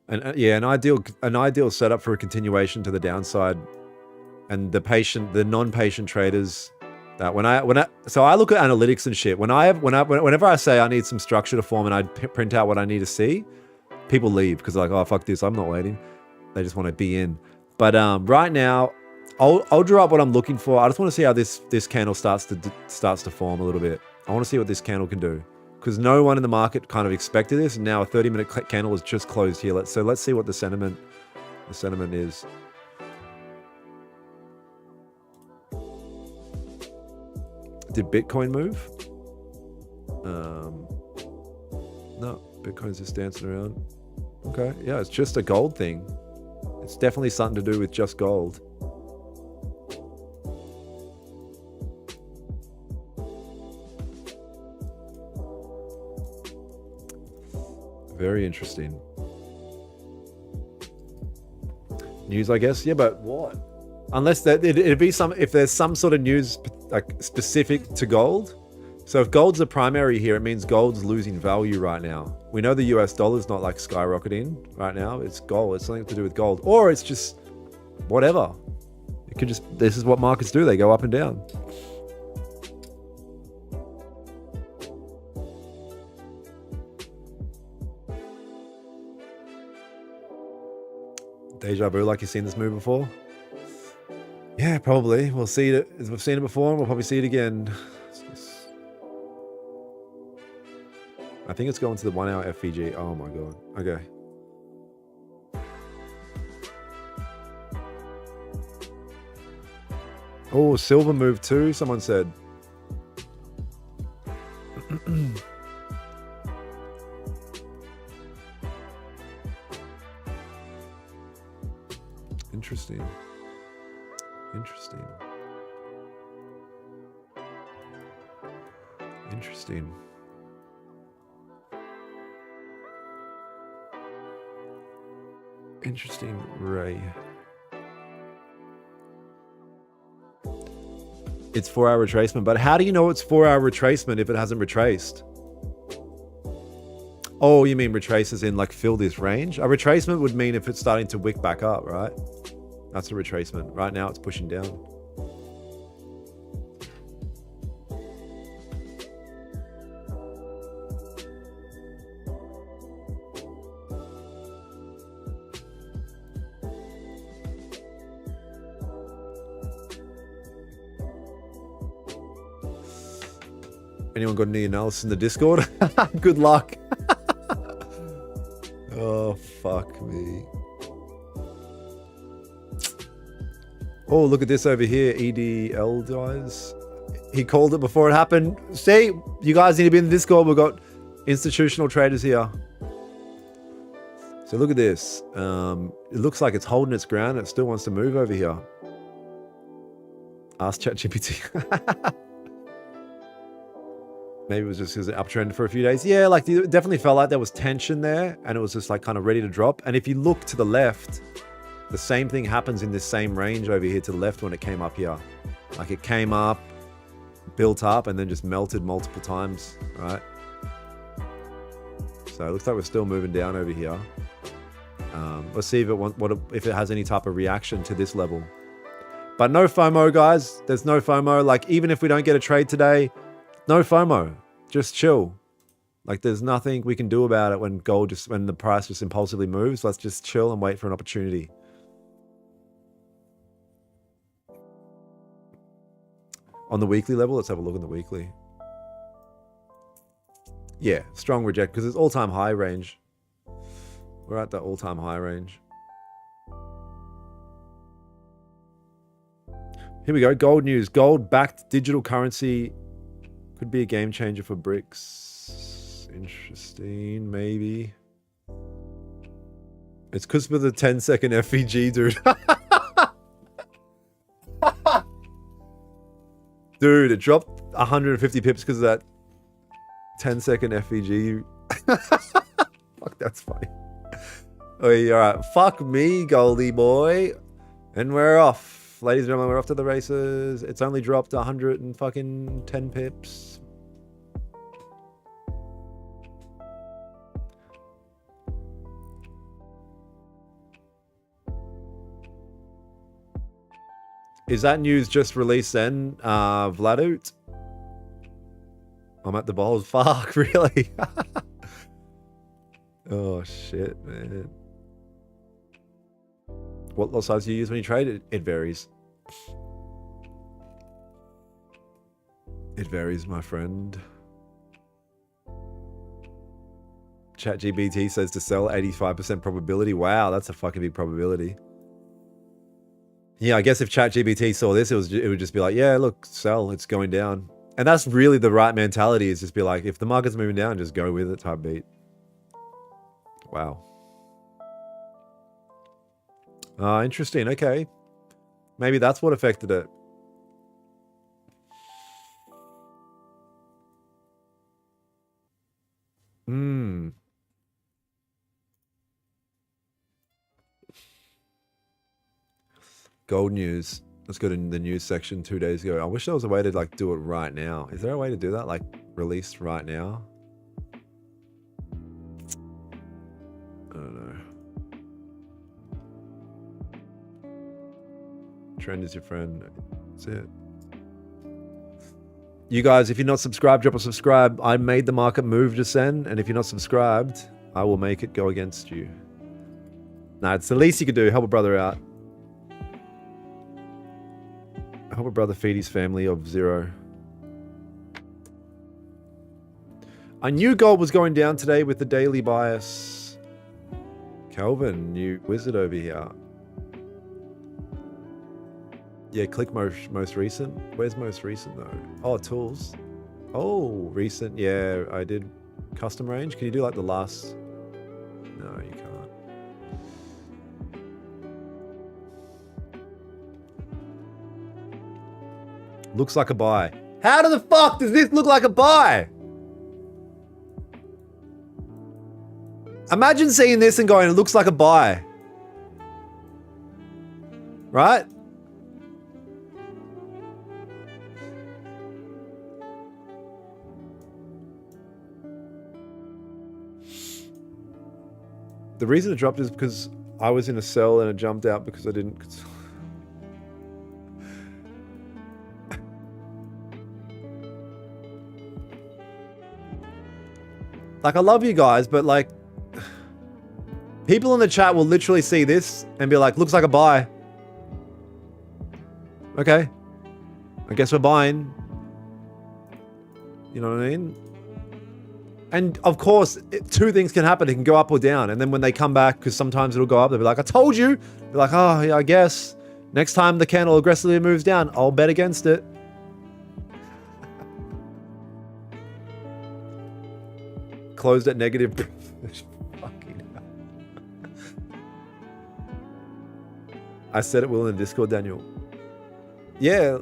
And yeah, an ideal setup for a continuation to the downside, and the non-patient traders. So I look at analytics and shit. Whenever I say I need some structure to form and I print out what I need to see, people leave because they're like, oh fuck this, I'm not waiting. They just want to be in. But right now, I'll draw up what I'm looking for. I just want to see how this candle starts to form a little bit. I want to see what this candle can do. Because no one in the market kind of expected this, and now a 30-minute candle has just closed here. Let's see what the sentiment is. Did Bitcoin move? No, Bitcoin's just dancing around. Okay, yeah, it's just a gold thing. It's definitely something to do with just gold. Very interesting. News, I guess. Yeah, but what? Unless it'd be if there's some sort of news like specific to gold. So if gold's the primary here, it means gold's losing value right now. We know the US dollar's not like skyrocketing right now. It's gold. It's something to do with gold. Or it's just whatever. It could just, this is what markets do. They go up and down. Deja vu, like you've seen this move before? Yeah, probably. We'll see it. We've seen it before, and we'll probably see it again. I think it's going to the 1 hour FVG. Oh my god. Okay. Oh, silver move too, someone said. Interesting. Interesting. Interesting. Interesting, Ray. It's 4-hour retracement, but how do you know it's 4-hour retracement if it hasn't retraced? Oh, you mean retraces in like fill this range? A retracement would mean if it's starting to wick back up, right? That's a retracement. Right now it's pushing down. Anyone got any analysis in the Discord? Good luck. Oh, fuck me. Oh, look at this over here. EDL guys. He called it before it happened. See, you guys need to be in the Discord. We've got institutional traders here. So look at this. It looks like it's holding its ground. It still wants to move over here. Ask ChatGPT. Maybe it was just because it uptrended for a few days. Yeah, like it definitely felt like there was tension there and it was just like kind of ready to drop. And if you look to the left, the same thing happens in this same range over here to the left when it came up here. Like it came up, built up, and then just melted multiple times, right? So it looks like we're still moving down over here. Let's see if it has any type of reaction to this level. But no FOMO, guys. There's no FOMO. Like even if we don't get a trade today, no FOMO. Just chill. Like there's nothing we can do about it when when the price just impulsively moves. Let's just chill and wait for an opportunity. On the weekly level, let's have a look on the weekly. Yeah, strong reject because it's all-time high range. We're at the all-time high range. Here we go. Gold news. Gold-backed digital currency could be a game changer for BRICS. Interesting, maybe. It's because of the 10-second FVG, dude. Dude, it dropped 150 pips because of that 10-second FVG. Fuck, that's funny. Oh, yeah, all right. Fuck me, Goldie boy. And we're off. Ladies and gentlemen, we're off to the races. It's only dropped 110 pips. Is that news just released then, Vladut? I'm at the balls. Fuck, really? Oh, shit, man. What lot size do you use when you trade? It varies. It varies, my friend. ChatGPT says to sell 85% probability. Wow, that's a fucking big probability. Yeah, I guess if ChatGPT saw this, it would just be like, yeah, look, sell, it's going down. And that's really the right mentality, is just be like, if the market's moving down, just go with it type beat. Wow. Interesting. Okay. Maybe that's what affected it. Gold news. Let's go to the news section 2 days ago. I wish there was a way to like do it right now. Is there a way to do that? Like released right now? I don't know. Trend is your friend. That's it. You guys, if you're not subscribed, drop a subscribe. I made the market move just then, and if you're not subscribed, I will make it go against you. Nah, it's the least you could do. Help a brother out. Help a brother feed his family of 0. I knew gold was going down today with the daily bias. Calvin, you wizard over here. Yeah, click most recent. Where's most recent though? Oh, tools. Oh, recent. Yeah, I did custom range. Can you do like the last? No, you can't. Looks like a buy. How the fuck does this look like a buy? Imagine seeing this and going, it looks like a buy. Right? The reason it dropped is because I was in a sell and it jumped out because I didn't. Like, I love you guys, but like, people in the chat will literally see this and be like, looks like a buy. Okay. I guess we're buying. You know what I mean? And of course, two things can happen. It can go up or down. And then when they come back, because sometimes it'll go up, they'll be like, I told you. They're like, oh, yeah, I guess. Next time the candle aggressively moves down, I'll bet against it. Closed at negative. Fucking hell. I said it will in the Discord, Daniel. Yeah.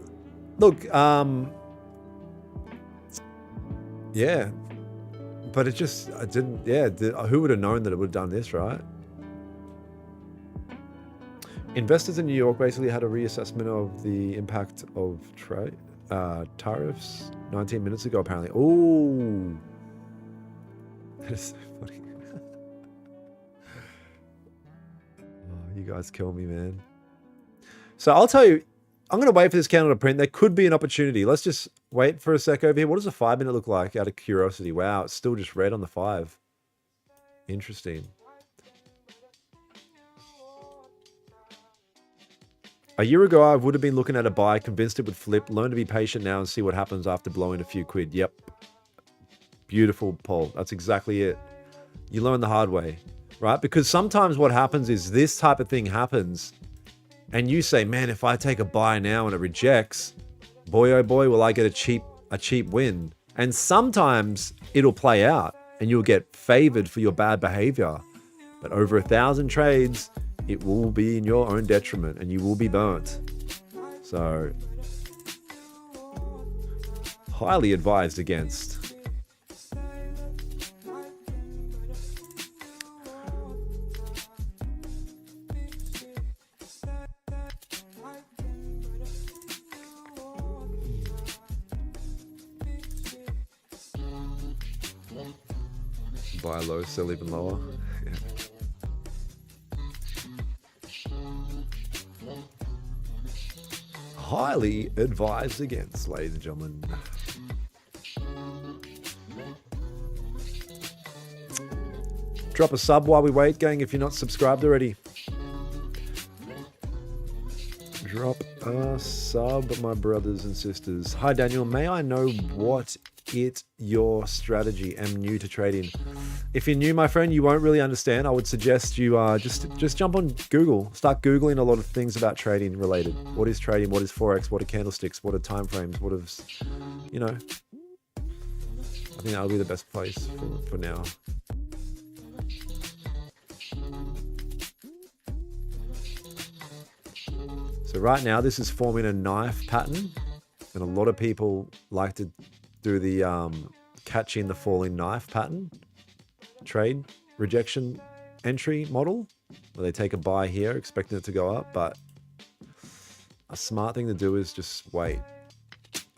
Look, yeah. But it just, I didn't, yeah. Who would have known that it would have done this, right? Investors in New York basically had a reassessment of the impact of tariffs 19 minutes ago, apparently. Oh, that is so funny. Oh, you guys kill me, man. So I'll tell you, I'm going to wait for this candle to print. There could be an opportunity. Let's just wait for a sec over here. What does a 5 minute look like out of curiosity? Wow, it's still just red on the 5. Interesting. A year ago, I would have been looking at a buy, convinced it would flip, learn to be patient now and see what happens after blowing a few quid. Yep. Beautiful, Paul. That's exactly it. You learn the hard way, right? Because sometimes what happens is this type of thing happens and you say, man, if I take a buy now and it rejects, boy, oh boy, will I get a cheap win. And sometimes it'll play out and you'll get favored for your bad behavior. But over 1,000 trades, it will be in your own detriment and you will be burnt. So, highly advised against. Buy low, sell even lower. Yeah. Highly advised against, ladies and gentlemen. Drop a sub while we wait, gang, if you're not subscribed already. Drop a sub, my brothers and sisters. Hi, Daniel. May I know what your strategy? I'm new to trading. If you're new, my friend, you won't really understand. I would suggest you just jump on Google. Start Googling a lot of things about trading related. What is trading? What is Forex? What are candlesticks? What are time frames? What is, you know, I think that'll be the best place for now. So right now, this is forming a knife pattern. And a lot of people like to do the catching the falling knife pattern trade rejection entry model, where they take a buy here expecting it to go up, but a smart thing to do is just wait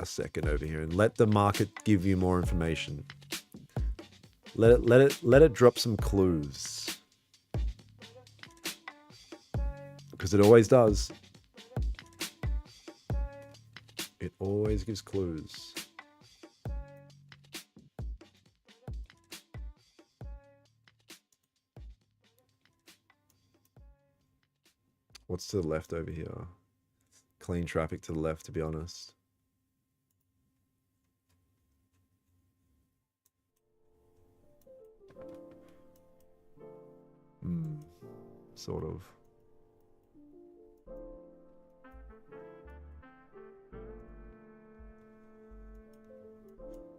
a second over here and let the market give you more information. Let it drop some clues, because it always does. It always gives clues. What's to the left over here? Clean traffic to the left, to be honest. Sort of.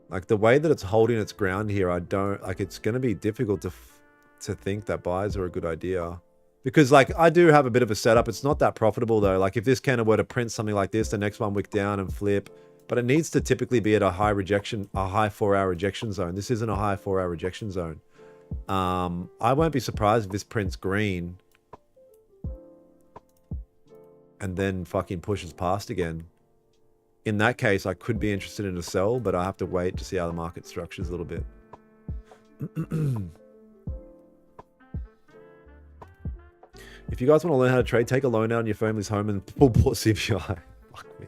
Like the way that it's holding its ground here, I don't like. It's going to be difficult to think that buys are a good idea. Because like I do have a bit of a setup. It's not that profitable though. Like if this candle were to print something like this, the next one wick down and flip, but it needs to typically be at a high 4-hour rejection zone. This isn't a high 4-hour rejection zone. I won't be surprised if this prints green and then fucking pushes past again. In that case, I could be interested in a sell, but I have to wait to see how the market structures a little bit. If you guys want to learn how to trade, take a loan out on your family's home and pull CPI. Fuck me.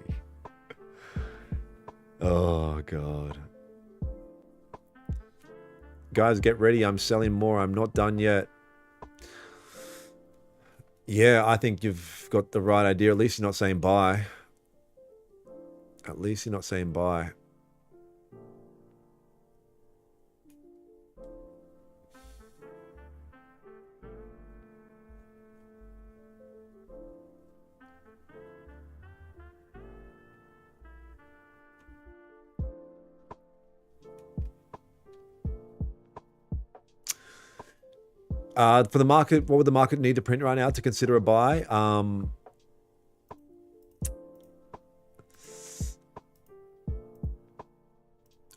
Oh, God. Guys, get ready. I'm selling more. I'm not done yet. Yeah, I think you've got the right idea. At least you're not saying buy. At least you're not saying buy. For the market, what would the market need to print right now to consider a buy?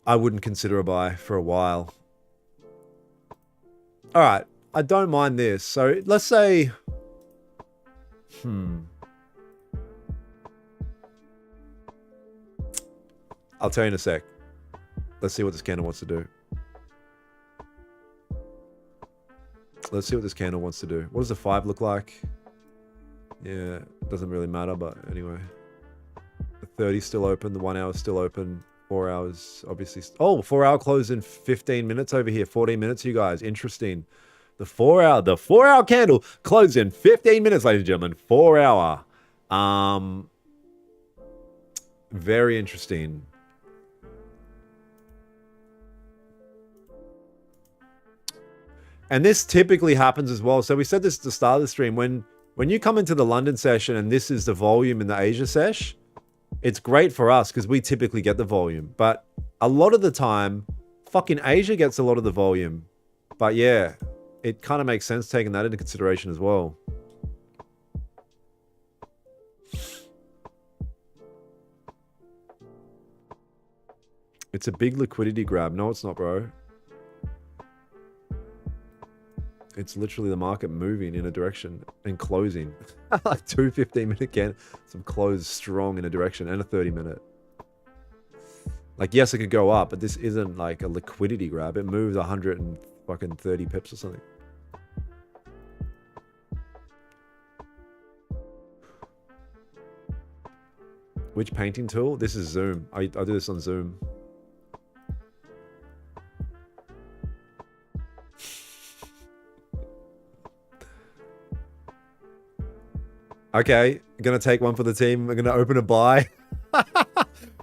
I wouldn't consider a buy for a while. All right, I don't mind this. So let's say, I'll tell you in a sec. Let's see what this candle wants to do. Let's see what this candle wants to do. What does the 5 look like? Yeah, it doesn't really matter, but anyway. 30 still open. The 1 hour still open. 4 hours, obviously. Oh, 4 hour close in 15 minutes over here. 14 minutes, you guys. Interesting. The 4 hour candle closed in 15 minutes, ladies and gentlemen. 4 hour. Very interesting. And this typically happens as well. So we said this at the start of the stream. When you come into the London session and this is the volume in the Asia sesh, it's great for us because we typically get the volume. But a lot of the time, fucking Asia gets a lot of the volume. But yeah, it kind of makes sense taking that into consideration as well. It's a big liquidity grab. No, it's not, bro. It's literally the market moving in a direction and closing. Like 2 15-minute candles, some close strong in a direction, and a 30-minute. Like, yes, it could go up, but this isn't like a liquidity grab. It moves 130 pips or something. Which painting tool? This is Zoom. I do this on Zoom. Okay, I'm going to take one for the team. I'm going to open a buy.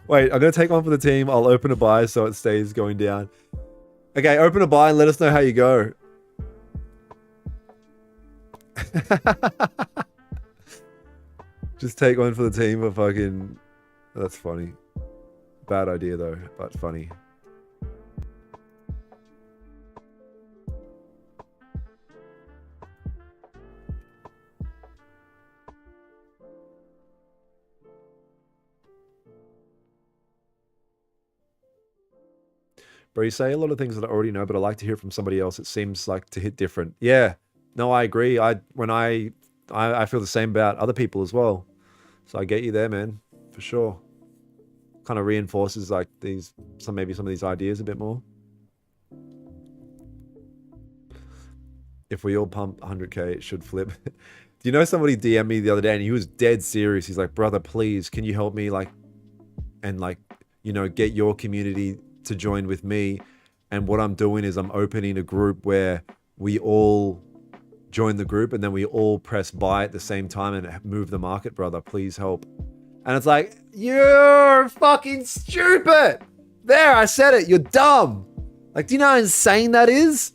Wait, I'm going to take one for the team. I'll open a buy so it stays going down. Okay, open a buy and let us know how you go. Just take one for the team for fucking... That's funny. Bad idea though, but funny. Bro, you say a lot of things that I already know, but I like to hear from somebody else. It seems like to hit different. Yeah, no, I agree. I feel the same about other people as well. So I get you there, man, for sure. Kind of reinforces like maybe some of these ideas a bit more. If we all pump 100K, it should flip. Do you know somebody DM'd me the other day and he was dead serious. He's like, brother, please, can you help me get your community to join with me? And what I'm doing is I'm opening a group where we all join the group and then we all press buy at the same time and move the market, brother. Please help. And it's like, you're fucking stupid. There, I said it. You're dumb. Like, do you know how insane that is?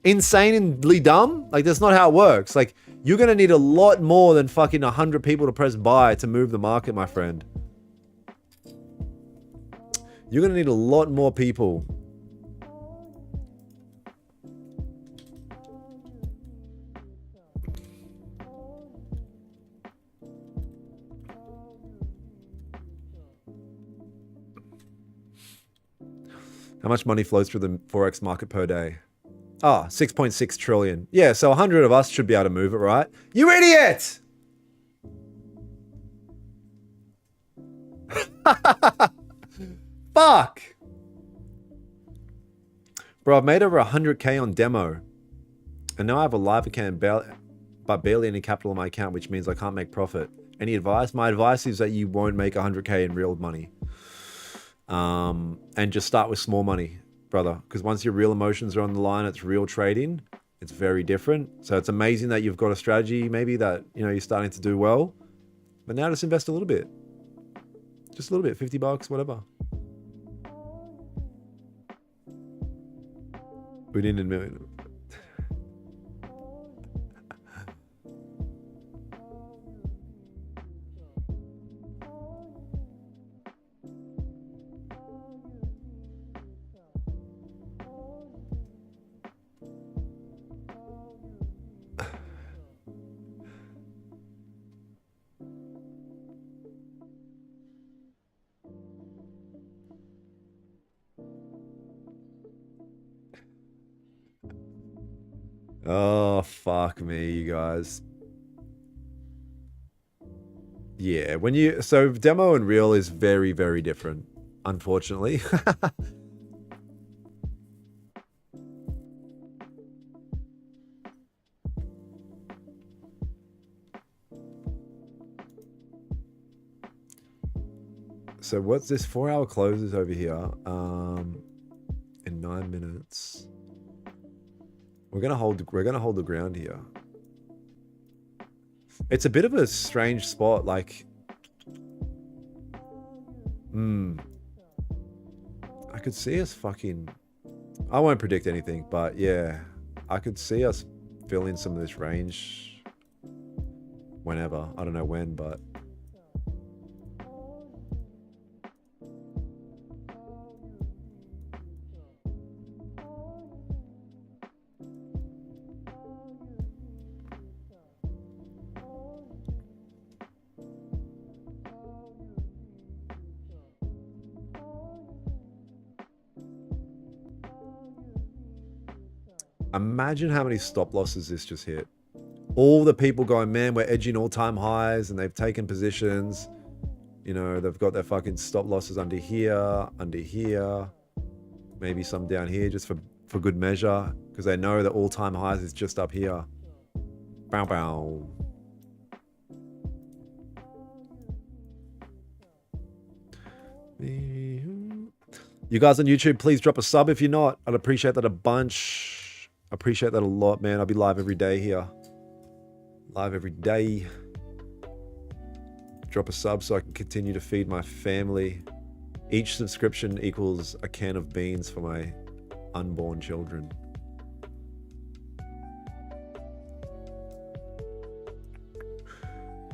Insanely dumb? Like, that's not how it works. Like, you're going to need a lot more than fucking 100 people to press buy to move the market, my friend. You're going to need a lot more people. How much money flows through the Forex market per day? Ah, 6.6 trillion. Yeah, so 100 of us should be able to move it, right? You idiot! Fuck! Bro, I've made over 100K on demo. And now I have a live account, but barely any capital in my account, which means I can't make profit. Any advice? My advice is that you won't make 100K in real money. And just start with small money, brother. Because once your real emotions are on the line, it's real trading. It's very different. So it's amazing that you've got a strategy, maybe that, you're starting to do well. But now just invest a little bit. Just a little bit, 50 bucks, whatever. We didn't admit it. Oh, fuck me, you guys. Yeah, so demo and real is very, very different, unfortunately. So what's this 4-hour closes over here? In 9 minutes. We're gonna hold the ground here. It's a bit of a strange spot, like I could see us fucking, I won't predict anything, but yeah, I could see us filling some of this range whenever. I don't know when, but imagine how many stop losses this just hit. All the people going, man, we're edging all-time highs, and they've taken positions. You know, they've got their fucking stop losses under here, maybe some down here just for good measure, because they know that all-time highs is just up here. Bow bow. You guys on YouTube, please drop a sub if you're not. I'd appreciate that a bunch. Appreciate that a lot, man. I'll be live every day here. Live every day. Drop a sub so I can continue to feed my family. Each subscription equals a can of beans for my unborn children.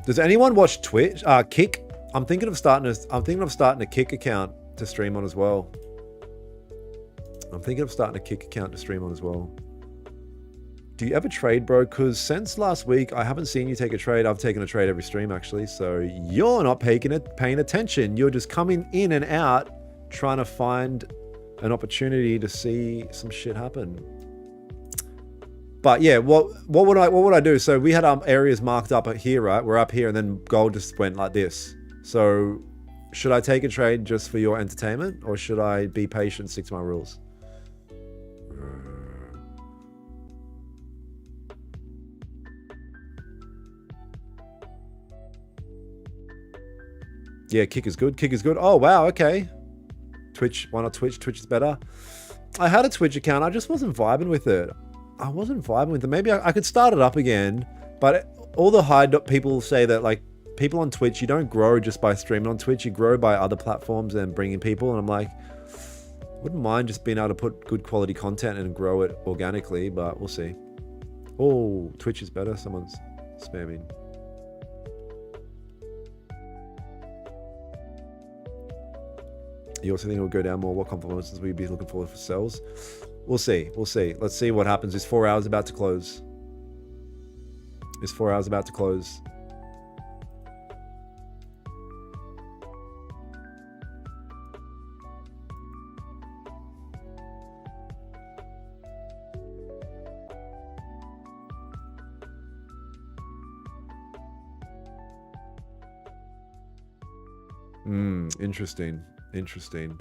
Does anyone watch Twitch? Kick? I'm thinking of starting a Kick account to stream on as well. Do you ever trade, bro? Because since last week, I haven't seen you take a trade. I've taken a trade every stream, actually. So you're not paying attention. You're just coming in and out, trying to find an opportunity to see some shit happen. But yeah, what would I do? So we had areas marked up here, right? We're up here, and then gold just went like this. So should I take a trade just for your entertainment, or should I be patient, stick to my rules? Yeah, Kick is good. Kick is good. Oh, wow. Okay. Twitch. Why not Twitch? Twitch is better. I had a Twitch account. I just wasn't vibing with it. Maybe I could start it up again. But all the people say that, like, people on Twitch, you don't grow just by streaming on Twitch. You grow by other platforms and bringing people. And I'm like, wouldn't mind just being able to put good quality content and grow it organically. But we'll see. Oh, Twitch is better. Someone's spamming. You also think it will go down more? What confirmations will you be looking for sells? We'll see. We'll see. Let's see what happens. Is 4 hours about to close? Interesting.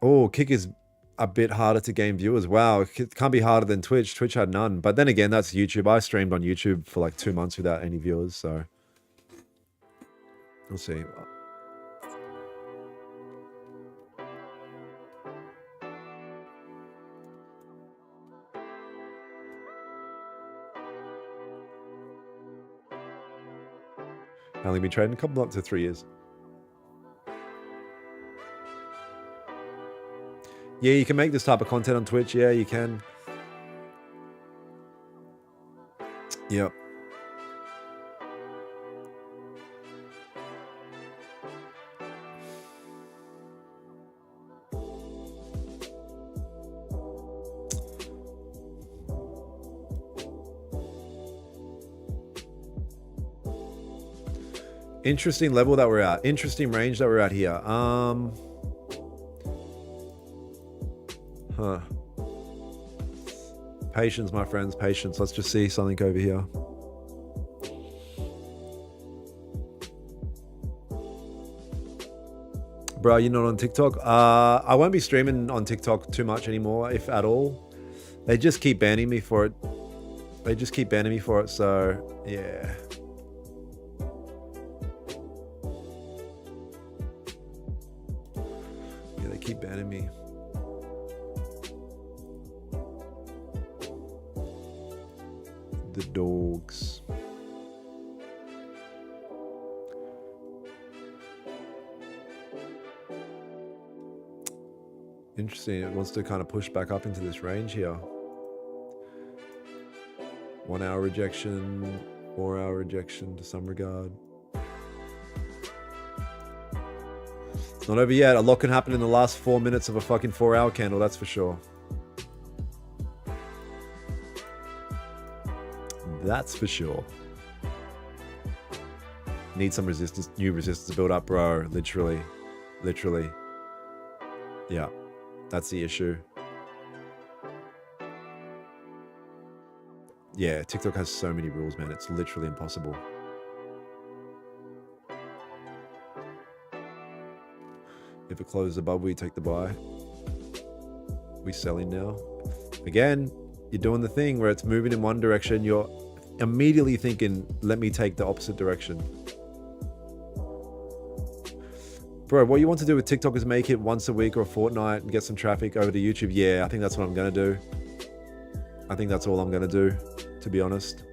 Oh, Kick is a bit harder to gain viewers. Wow, it can't be harder than Twitch. Twitch had none. But then again, that's YouTube. I streamed on YouTube for like 2 months without any viewers, so we'll see. I've only been trading a couple up to 3 years. Yeah, you can make this type of content on Twitch. Yeah, you can. Yep. Interesting level that we're at. Interesting range that we're at here. Patience, my friends, patience. Let's just see something over here. Bro, you're not on TikTok? I won't be streaming on TikTok too much anymore, if at all. They just keep banning me for it. So yeah. keep banning me? The dogs. Interesting. It wants to kind of push back up into this range here. 1 hour rejection, 4 hour rejection to some regard. It's not over yet. A lot can happen in the last 4 minutes of a fucking 4 hour candle, that's for sure. That's for sure. Need some resistance, new resistance to build up, bro. Literally. Literally. Yeah. That's the issue. Yeah, TikTok has so many rules, man. It's literally impossible. If it closes above, we take the buy. We selling now. Again, you're doing the thing where it's moving in one direction. You're immediately thinking, let me take the opposite direction. Bro, what you want to do with TikTok is make it once a week or a fortnight and get some traffic over to YouTube. Yeah, I think that's what I'm going to do. I think that's all I'm going to do, to be honest.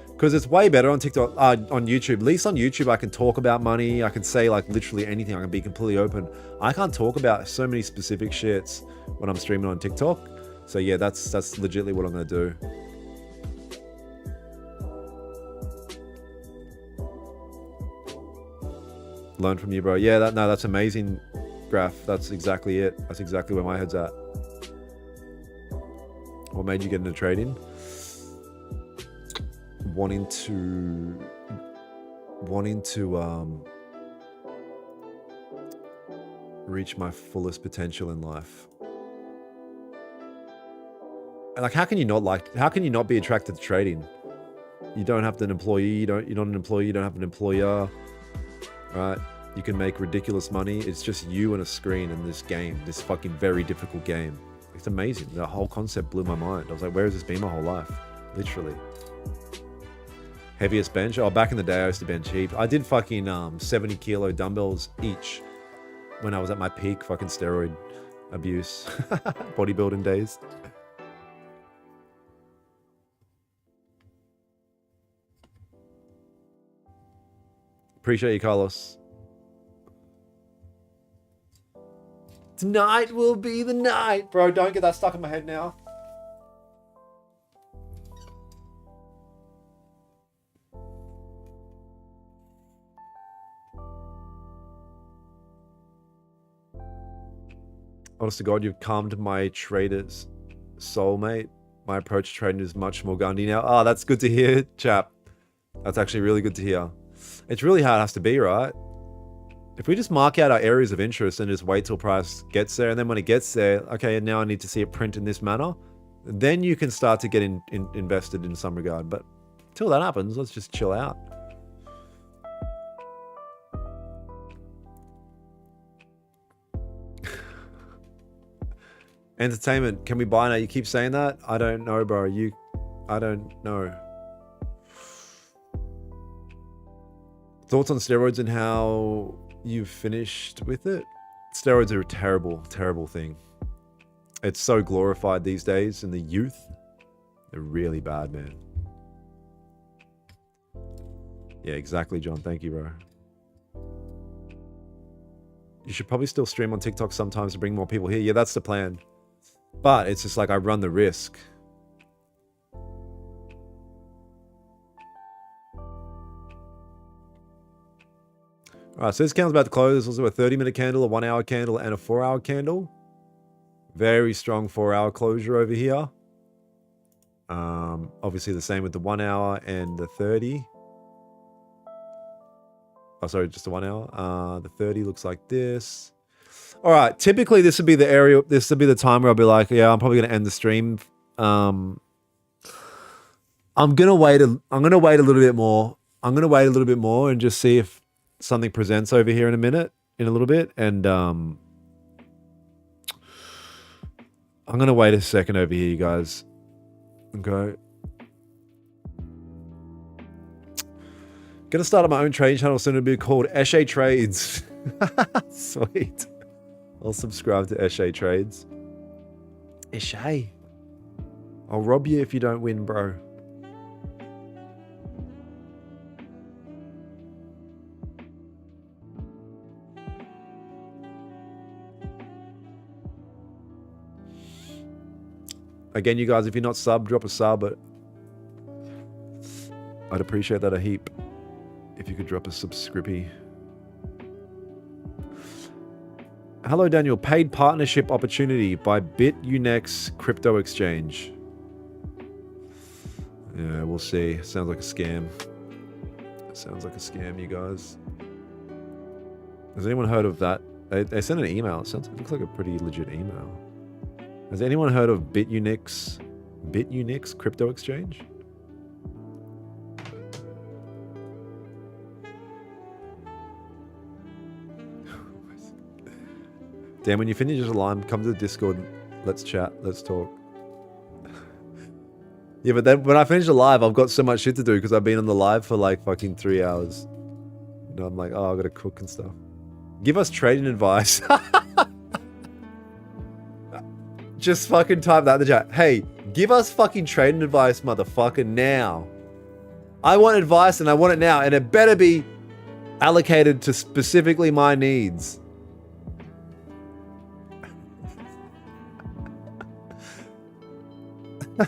Because it's way better on TikTok, on YouTube. At least on YouTube, I can talk about money. I can say like literally anything. I can be completely open. I can't talk about so many specific shits when I'm streaming on TikTok. So yeah, that's legitimately what I'm going to do. Learn from you, bro. Yeah, that's amazing, Graph. That's exactly it. That's exactly where my head's at. What made you get into trading? Wanting to reach my fullest potential in life. And like, how can you not be attracted to trading? You don't have an employee. You're not an employee. You don't have an employer. Right? You can make ridiculous money. It's just you and a screen in this game, this fucking very difficult game. It's amazing. The whole concept blew my mind. I was like, where has this been my whole life? Literally. Heaviest bench? Oh, back in the day, I used to bench heap. I did fucking 70 kilo dumbbells each when I was at my peak fucking steroid abuse. Bodybuilding days. Appreciate you, Carlos. Tonight will be the night. Bro, don't get that stuck in my head now. Honest to God, you've calmed my trader's soulmate. My approach to trading is much more Gandhi now. Oh, that's good to hear, chap. That's actually really good to hear. It's really how it has to be, right? If we just mark out our areas of interest and just wait till price gets there, and then when it gets there, okay, now I need to see it print in this manner, then you can start to get invested in some regard. But until that happens, let's just chill out. Entertainment, can we buy now? You keep saying that? I don't know, bro. I don't know. Thoughts on steroids and how you've finished with it? Steroids are a terrible, terrible thing. It's so glorified these days in the youth. They're really bad, man. Yeah, exactly, John. Thank you, bro. You should probably still stream on TikTok sometimes to bring more people here. Yeah, that's the plan. But it's just like I run the risk. All right, so this candle's about to close. There's also a 30-minute candle, a 1 hour candle, and a 4 hour candle. Very strong 4 hour closure over here. Obviously the same with the 1 hour and the 30. Oh, sorry, just the 1 hour. The 30 looks like this. All right, typically this would be the area, this would be the time where I'll be like, yeah, I'm probably going to end the stream. I'm going to wait a little bit more. I'm going to wait a little bit more and just see if something presents over here in a little bit. And I'm going to wait a second over here, you guys. Okay. Gonna start my own trading channel soon. It'll be called Eshe Trades. Sweet. I'll subscribe to Eshay Trades. Eshay. I'll rob you if you don't win, bro. Again, you guys, if you're not subbed, drop a sub, but I'd appreciate that a heap if you could drop a subscripy. Hello, Daniel. Paid partnership opportunity by BitUnex crypto exchange. Yeah, we'll see. Sounds like a scam. Sounds like a scam, you guys. Has anyone heard of that? They sent an email. It looks like a pretty legit email. Has anyone heard of BitUnex crypto exchange? Dan, when you finish your line, come to the Discord. Let's chat. Let's talk. Yeah, but then when I finish the live, I've got so much shit to do because I've been on the live for like fucking 3 hours. You know, I'm like, oh, I gotta cook and stuff. Give us trading advice. Just fucking type that in the chat. Hey, give us fucking trading advice, motherfucker, now. I want advice and I want it now, and it better be allocated to specifically my needs.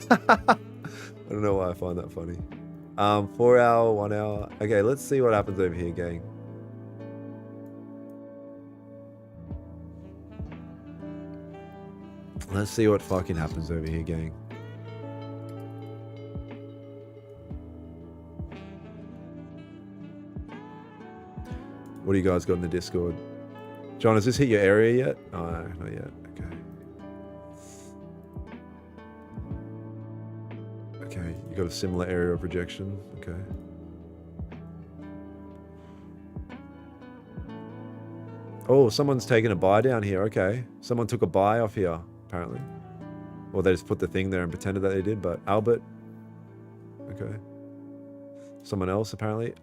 I don't know why I find that funny. 4 hour, 1 hour. Okay, let's see what happens over here, gang. Let's see what fucking happens over here, gang. What do you guys got in the Discord? John, has this hit your area yet? Oh, no, not yet. Okay, you got a similar area of rejection. Okay. Oh, someone's taking a buy down here. Okay. Someone took a buy off here, apparently. Or they just put the thing there and pretended that they did, but Albert. Okay. Someone else, apparently.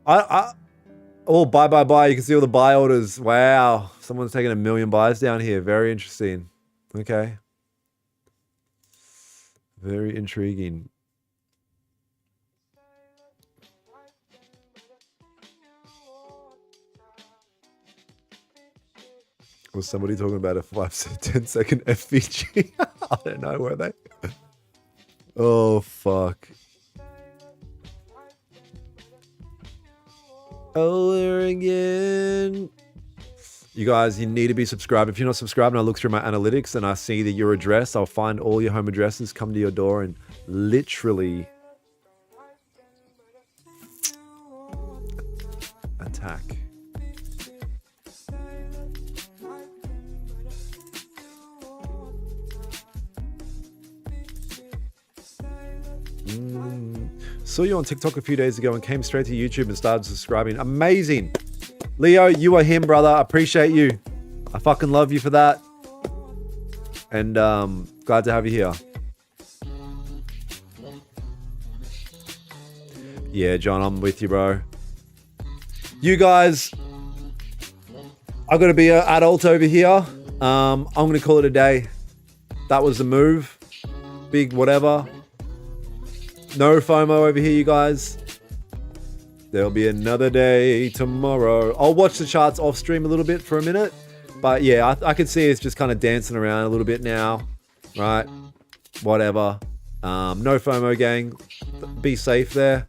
Oh, buy. You can see all the buy orders. Wow. Someone's taking 1 million buys down here. Very interesting. Okay. Very intriguing. Was somebody talking about a 10 second FVG? I don't know, were they? Oh, fuck. Over again. You guys, you need to be subscribed. If you're not subscribed and I look through my analytics and I see that your address, I'll find all your home addresses, come to your door and literally attack. Saw you on TikTok a few days ago and came straight to YouTube and started subscribing. Amazing. Leo, you are him, brother. I appreciate you. I fucking love you for that. And glad to have you here. Yeah, John, I'm with you, bro. You guys, I've got to be an adult over here. I'm going to call it a day. That was the move. Big whatever. No FOMO over here, you guys. There'll be another day tomorrow. I'll watch the charts off stream a little bit for a minute. But yeah, I can see it's just kind of dancing around a little bit now. Right? Whatever. No FOMO, gang. Be safe there.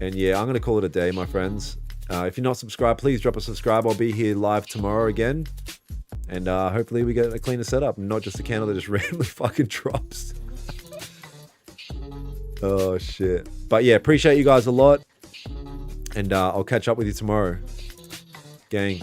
And yeah, I'm going to call it a day, my friends. If you're not subscribed, please drop a subscribe. I'll be here live tomorrow again. And hopefully we get a cleaner setup. Not just a candle that just randomly fucking drops. Oh, shit. But yeah, appreciate you guys a lot. And I'll catch up with you tomorrow. Gang.